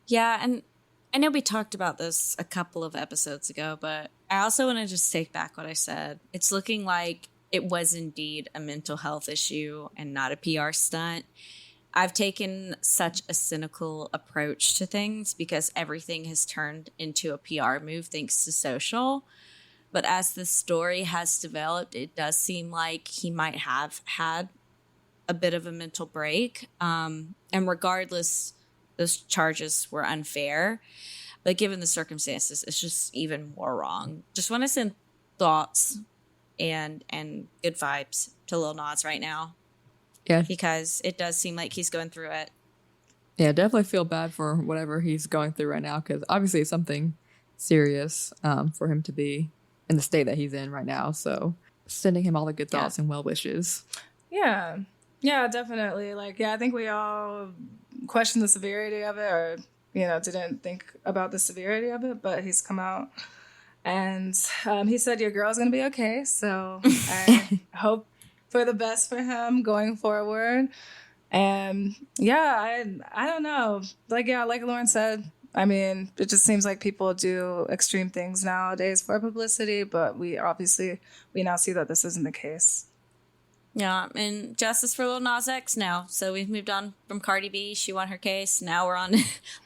Yeah, and I know we talked about this a couple of episodes ago, but I also want to just take back what I said. It's looking like it was indeed a mental health issue and not a PR stunt. I've taken such a cynical approach to things because everything has turned into a PR move thanks to social. But as the story has developed, it does seem like he might have had a bit of a mental break. And regardless, those charges were unfair. But given the circumstances, it's just even more wrong. Just want to send thoughts and good vibes to Lil Nas right now. Yeah. Because it does seem like he's going through it. Yeah, definitely feel bad for whatever he's going through right now because obviously it's something serious for him to be in the state that he's in right now. So sending him all the good thoughts and well wishes. Yeah. Yeah, definitely. I think we all questioned the severity of it or, didn't think about the severity of it, but he's come out and he said, your girl's going to be okay. So I hope for the best for him going forward. And yeah, I don't know. Like Lauren said, I mean, it just seems like people do extreme things nowadays for publicity, but we now see that this isn't the case. Yeah, and justice for Lil Nas X now. So we've moved on from Cardi B. She won her case. Now we're on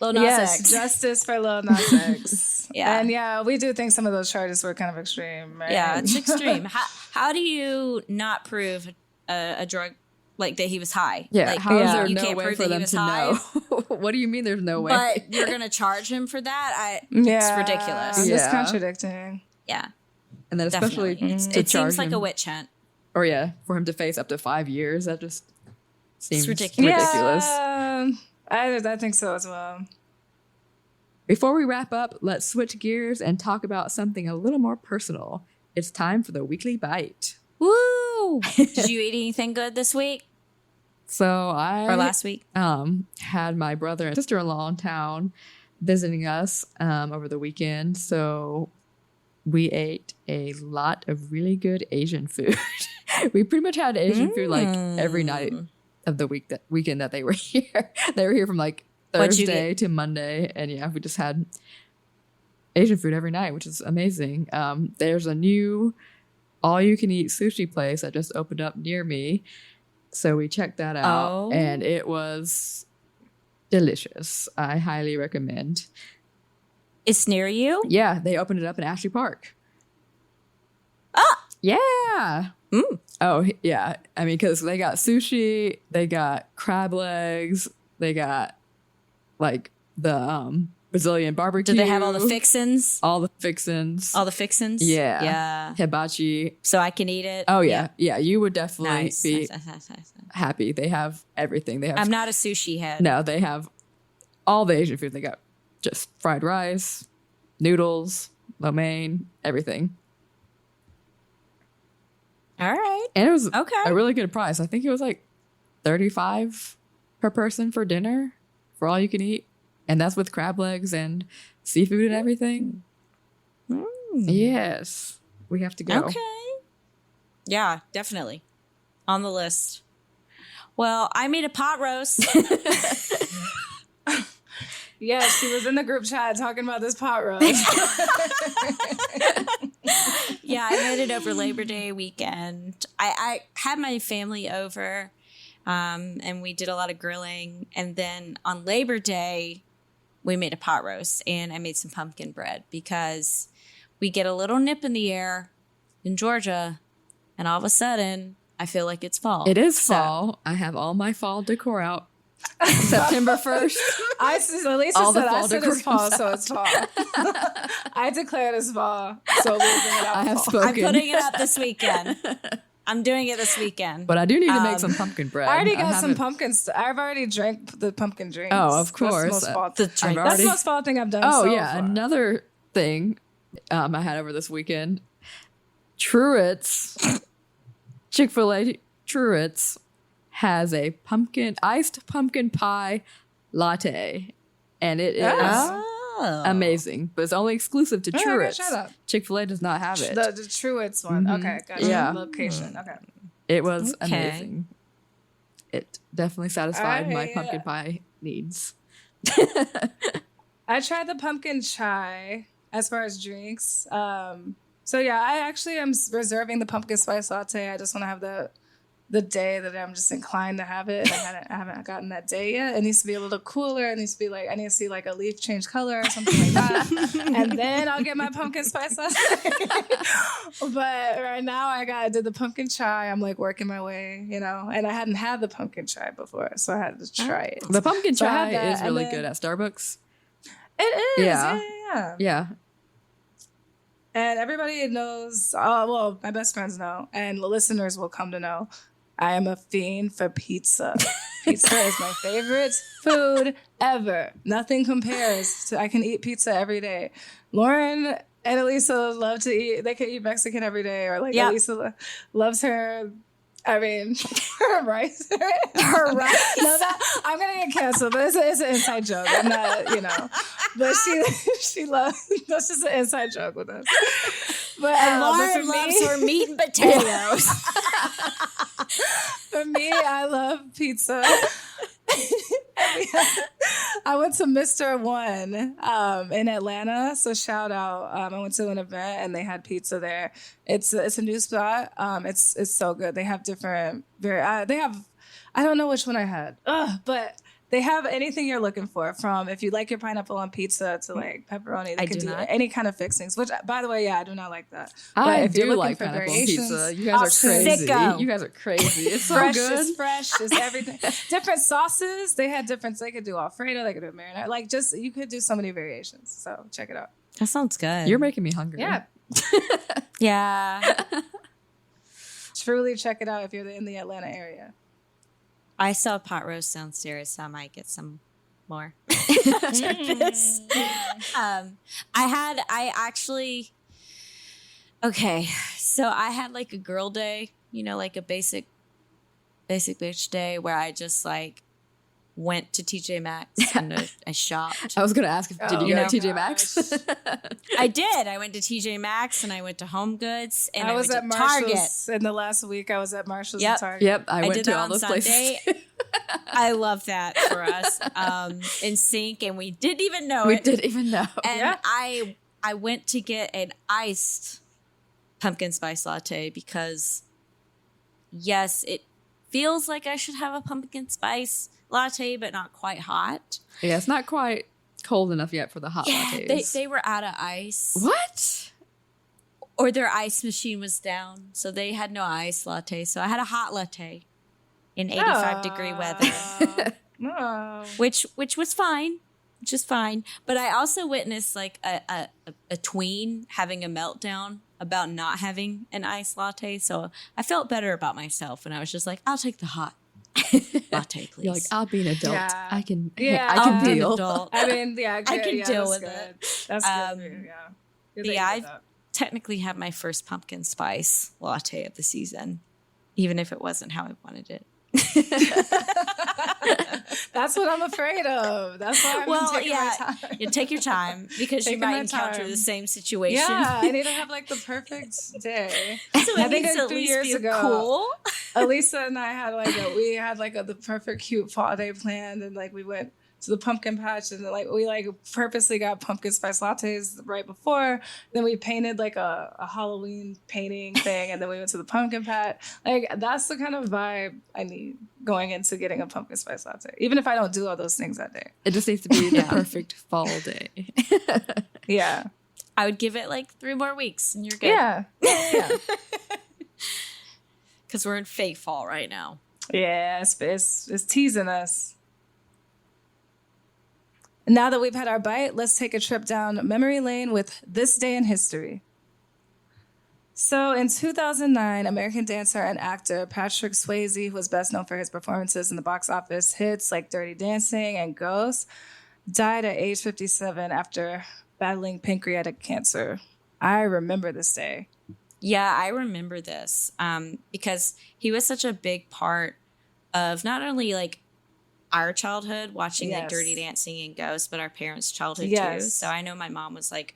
Lil Nas Yes, X. justice for Lil Nas X. Yeah. And yeah, we do think some of those charges were kind of extreme, right? Yeah, it's extreme. How do you not prove a drug like that he was high? Yeah, like, how is there you no can't way prove for that he them was to high, know? What do you mean there's no way? but you're gonna charge him for that? Yeah, It's ridiculous. It's Yeah. contradicting. Yeah, And then especially definitely. to It charge seems like him, a witch hunt. or for him to face up to 5 years, that just seems ridiculous. ridiculous. Yeah, I think so as well. Before we wrap up, let's switch gears and talk about something a little more personal. It's time for the weekly bite. Woo! Did you eat anything good this week So or last week? had my brother and sister-in-law in town visiting us over the weekend. So we ate a lot of really good Asian food. We pretty much had Asian food like every night of the weekend that they were here. They were here from like What'd you Thursday get? to Monday, and we just had Asian food every night, which is amazing. There's a new all-you-can-eat sushi place that just opened up near me, so we checked that out, and it was delicious. I highly recommend. It's near you. Yeah, they opened it up in Ashley Park. Ah! Yeah. Oh, yeah. I mean, because they got sushi, they got crab legs, they got like the Brazilian barbecue. Do they have all the fixins? All the fixins. All the fixins? Yeah. Yeah. Hibachi. So I can eat it? Oh, yeah. Yeah, you would definitely Nice. be Nice. happy. They have everything. They have. I'm not a sushi head. No, they have all the Asian food. They got just fried rice, noodles, lo mein, everything. All right. And it was Okay. a really good price. I think it was like $35 per person for dinner for all you can eat. And that's with crab legs and seafood and everything. Yes. We have to go. Okay. Yeah, definitely. On the list. Well, I made a pot roast. Yeah, she was in the group chat talking about this pot roast. Yeah, I made it over Labor Day weekend. I had my family over, and we did a lot of grilling. And then on Labor Day, we made a pot roast, and I made some pumpkin bread because we get a little nip in the air in Georgia, and all of a sudden, I feel like it's fall. It is So- fall. I have all my fall decor out. September 1st. Lisa All the said, I fall said it's fall, decorations so it's fall. I declared it's fall, so we'll bring it out. I have fall. I'm spoken. putting it up this weekend. I'm doing it this weekend. But I do need to make some pumpkin bread. I already got some haven't- pumpkin. I've already drank the pumpkin drinks. Oh, of That's the course. most fall. The That's drink. already- the most fall thing I've done. Oh, so yeah. far. Another thing I had over this weekend. Truett's. Chick-fil-A Truett's has a iced pumpkin pie latte. And it is Oh. amazing. But it's only exclusive to Oh, I gotta Truett's. try that. Chick-fil-A does not have it. The Truett's one. Okay, gotcha. Yeah. Location. Okay. It was Okay. amazing. It definitely satisfied my I, pumpkin pie needs. I tried the pumpkin chai as far as drinks. So yeah, I actually am reserving the pumpkin spice latte. I just want to have the day that I'm just inclined to have it. I haven't gotten that day yet. It needs to be a little cooler. It needs to be like, I need to see like a leaf change color or something like that. And then I'll get my pumpkin spice latte. But right now I did the pumpkin chai. I'm like working my way, and I hadn't had the pumpkin chai before, so I had to try it. The pumpkin So I chai had that, is and really then- good at Starbucks. It is, Yeah. yeah. Yeah. And everybody knows, well, my best friends know, and the listeners will come to know, I am a fiend for pizza. Pizza is my favorite food ever. Nothing compares to, I can eat pizza every day. Lauren and Elisa love to eat, they can eat Mexican every day, or like Yep. Elisa loves her, her rice. Her rice. No, I'm going to get canceled, but it's an inside joke. I'm not, but she loves, that's just an inside joke with us. But, And but Lauren for loves me, her meat and potatoes. for me, I love pizza. I went to Mr. One in Atlanta. So shout out. I went to an event and they had pizza there. It's a new spot. It's so good. They have different I don't know which one I had. But they have anything you're looking for, from if you like your pineapple on pizza to like pepperoni. They can do any kind of fixings, which, by the way, yeah, I do not like that. I do like pineapple on pizza. You guys are crazy. Sicko. You guys are crazy. It's so fresh, good. it's fresh, it's everything. Different sauces. They had different, they could do Alfredo, they could do marinara. Like, just, you could do so many variations. So check it out. That sounds good. You're making me hungry. Yeah. Yeah. Truly check it out if you're in the Atlanta area. I saw a pot roast downstairs, so I might get some more after this. So I had like a girl day, like a basic bitch day where I just like went to TJ Maxx and I shopped. I was going to ask, did you go to TJ Maxx? I did. I went to TJ Maxx and I went to Home Goods and I was went at to Marshall's Target. In the last week. I was at Marshall's and Target. Yep, I went did to that all on those Sunday. places. I love that for us. In sync, and we didn't even know We it. didn't even know. And I went to get an iced pumpkin spice latte because, yes, it feels like I should have a pumpkin spice latte, but not quite hot. Yeah, it's not quite cold enough yet for the hot lattes. They were out of ice. What? Or their ice machine was down, so they had no ice latte. So I had a hot latte in 85-degree weather, which was fine. Just fine. But I also witnessed like a tween having a meltdown about not having an iced latte. So I felt better about myself. And I was just like, I'll take the hot latte, please. You're like, I'll be an adult. Yeah. I can I'll be an deal. adult. I mean, yeah, I can deal with good. it. That's good for you, yeah. But yeah, I've technically had my first pumpkin spice latte of the season, even if it wasn't how I wanted it. That's what I'm afraid of. That's why I'm taking my time. You take your time because you might encounter the same situation. Yeah, I need to have like the perfect day. So I think at a few least years be ago, cool. Elisa and I had the perfect cute fall day planned, and like we went to the pumpkin patch, and like we like purposely got pumpkin spice lattes right before. Then we painted like a Halloween painting thing, and then we went to the pumpkin patch. Like that's the kind of vibe I need going into getting a pumpkin spice latte, even if I don't do all those things that day. It just needs to be the perfect fall day. Yeah, I would give it like 3 more weeks, and you're good. yeah. Because we're in fake fall right now. Yeah, it's teasing us. Now that we've had our bite, let's take a trip down memory lane with This Day in History. So in 2009, American dancer and actor Patrick Swayze, who was best known for his performances in the box office hits like Dirty Dancing and Ghost, died at age 57 after battling pancreatic cancer. I remember this day. Yeah, I remember this because he was such a big part of not only like our childhood watching like Dirty Dancing and Ghost, but our parents' childhood too. So I know my mom was like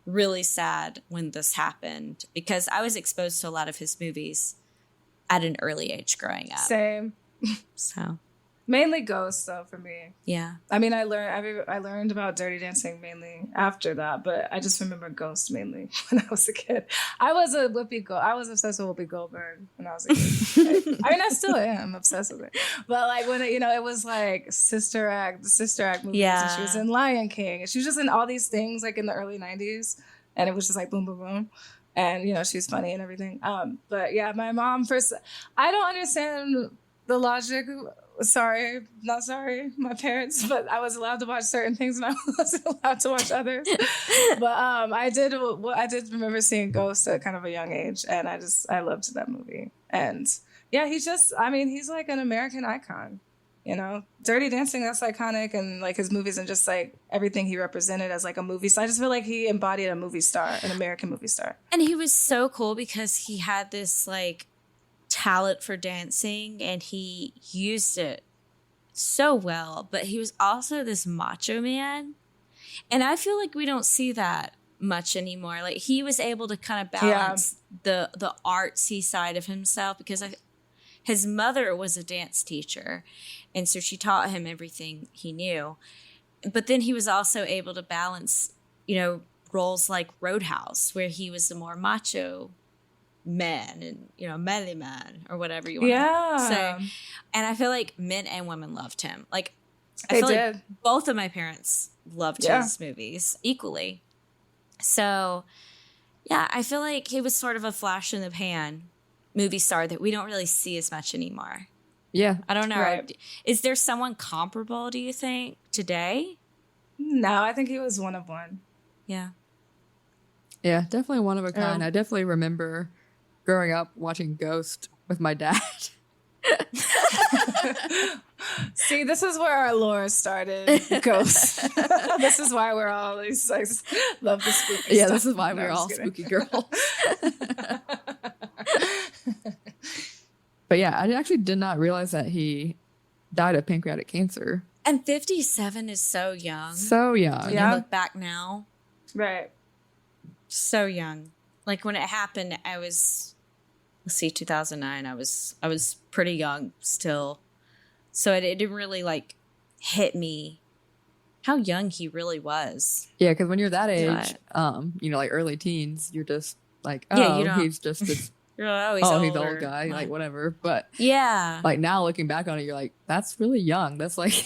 really sad when this happened because I was exposed to a lot of his movies at an early age growing up. Same. So mainly Ghost though for me. Yeah. I mean, I learned about Dirty Dancing mainly after that, but I just remember Ghost mainly when I was a kid. I was obsessed with Whoopi Goldberg when I was a kid. I mean, I still am obsessed with it. But like when it was like the Sister Act movies, and she was in Lion King, and she was just in all these things like in the early 90s, and it was just like boom, boom, boom. And she's funny and everything. But yeah, my mom I don't understand the logic. Not sorry, my parents, but I was allowed to watch certain things and I wasn't allowed to watch others. But I did remember seeing Ghost at kind of a young age, and I loved that movie. And yeah, he's like an American icon. Dirty Dancing, that's iconic, and like his movies and just like everything he represented as like a movie. So I just feel like he embodied a movie star, an American movie star. And he was so cool because he had this like talent for dancing and he used it so well, but he was also this macho man, and I feel like we don't see that much anymore. Like he was able to kind of balance the artsy side of himself because his mother was a dance teacher, and so she taught him everything he knew. But then he was also able to balance, roles like Roadhouse, where he was the more macho man and, manly man or whatever you want to say. And I feel like men and women loved him. Like, I feel like both of my parents loved his movies equally. So, yeah, I feel like he was sort of a flash in the pan movie star that we don't really see as much anymore. Yeah. I don't know. Right. Is there someone comparable, do you think, today? No, I think he was one of one. Yeah. Yeah, definitely one of a kind. I definitely remember growing up watching Ghost with my dad. See, this is where our lore started. Ghosts. This is why we're all these like love the spooky stuff. This is why we're all spooky girls. But yeah, I actually did not realize that he died of pancreatic cancer. And 57 is so young. So young. When you look back now. Right. So young. Like when it happened, I was, 2009. I was pretty young still. So it didn't really like hit me how young he really was. Yeah, because when you're that age, like early teens, you're just like, he's just this. You're like, he's the old guy, like whatever. But yeah, like now looking back on it, you're like, that's really young. That's like,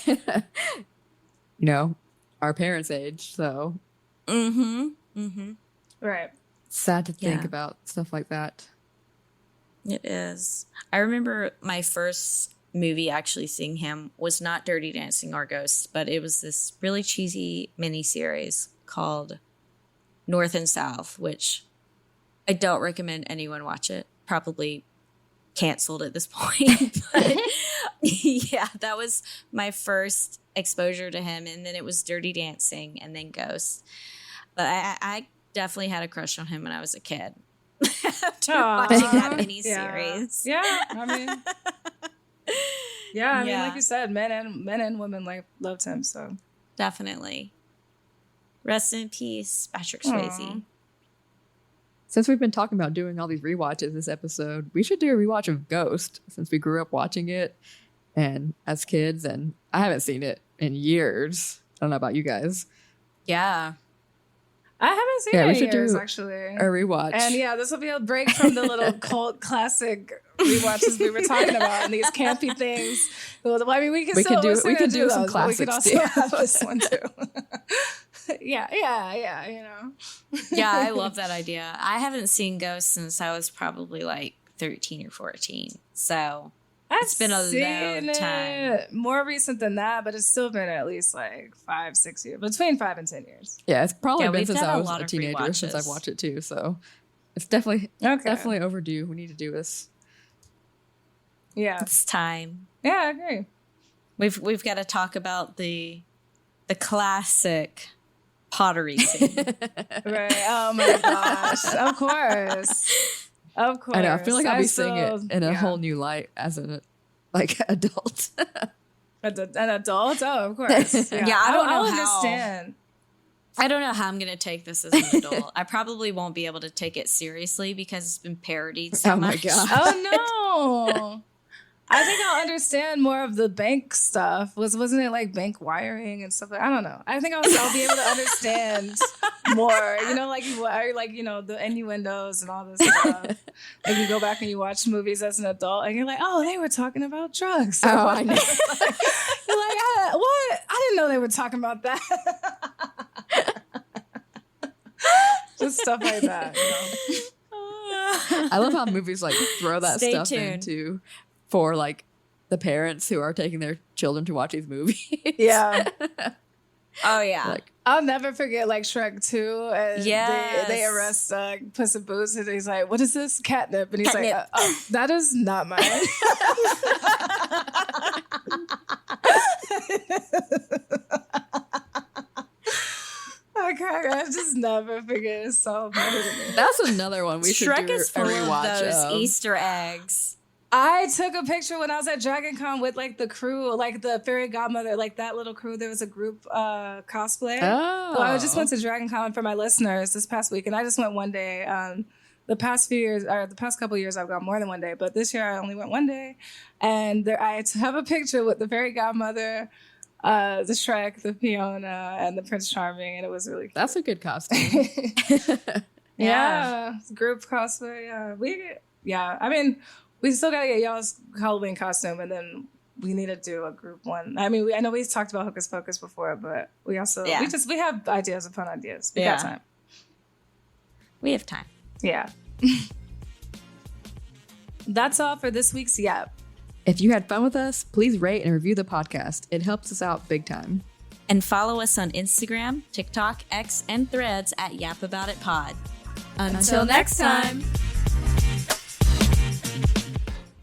our parents' age. So, Right. Sad to think about stuff like that. It is. I remember my first movie actually seeing him was not Dirty Dancing or Ghosts, but it was this really cheesy miniseries called North and South, which I don't recommend anyone watch it. Probably canceled at this point. But yeah, that was my first exposure to him. And then it was Dirty Dancing and then Ghosts. But I definitely had a crush on him when I was a kid. After watching that miniseries. Yeah, I mean... I mean, like you said, men and women loved him. So definitely, rest in peace, Patrick Swayze. Since we've been talking about doing all these rewatches this episode, we should do a rewatch of Ghost since we grew up watching it and as kids, and I haven't seen it in years. I don't know about you guys. Yeah. I haven't seen it in years, actually. A rewatch. And this will be a break from the little cult classic rewatches we were talking about and these campy things. Well, I mean, we could do some those, classics. We could also have this one too. Yeah, Yeah, I love that idea. I haven't seen Ghosts since I was probably like 13 or 14. So it's been a long time. More recent than that, but it's still been at least like 5-6 years, between 5 and 10 years. Yeah, it's probably been since I was a teenager since I've watched it too. So it's definitely overdue. We need to do this. Yeah, it's time. Yeah, I agree. We've got to talk about the classic pottery scene. Right. Oh my gosh. Of course. Of course. I know. I feel like I'll be seeing it in a whole new light as an adult. An adult? Oh, of course. Yeah, I don't understand. I don't know how I'm going to take this as an adult. I probably won't be able to take it seriously because it's been parodied so much. Oh my gosh. Oh no. I think I'll understand more of the bank stuff. Wasn't it like bank wiring and stuff? I don't know. I think I'll be able to understand more. The innuendos and all this stuff. Like you go back and you watch movies as an adult, and you're like, oh, they were talking about drugs. Oh, I know. You're like, what? I didn't know they were talking about that. Just stuff like that. I love how movies like throw that Stay stuff tuned. into. For like the parents who are taking their children to watch these movies. Yeah. Oh yeah. Like, I'll never forget like Shrek 2. And they arrest Puss in Boots and he's like, what is this? Catnip. And he's like, that is not mine. I just never forget. It's so funny to me. That's another one we should Shrek do is a full rewatch of those Easter eggs. I took a picture when I was at Dragon Con with like the crew, like the fairy godmother, like that little crew. There was a group cosplay. Oh. Well, I just went to Dragon Con for my listeners this past week, and I just went one day the past few years, or the past couple of years, I've gone more than one day. But this year, I only went one day. And I have a picture with the fairy godmother, the Shrek, the Fiona, and the Prince Charming. And it was really cute. That's a good costume. Yeah. Group cosplay. Yeah. I mean, we still got to get y'all's Halloween costume. And then we need to do a group one. I mean, I know we talked about Hocus Pocus before, but we also, we have ideas and fun ideas. We got time. We have time. Yeah. That's all for this week's Yap. If you had fun with us, please rate and review the podcast. It helps us out big time. And follow us on Instagram, TikTok, X, and Threads at Yap About It Pod. Until next time.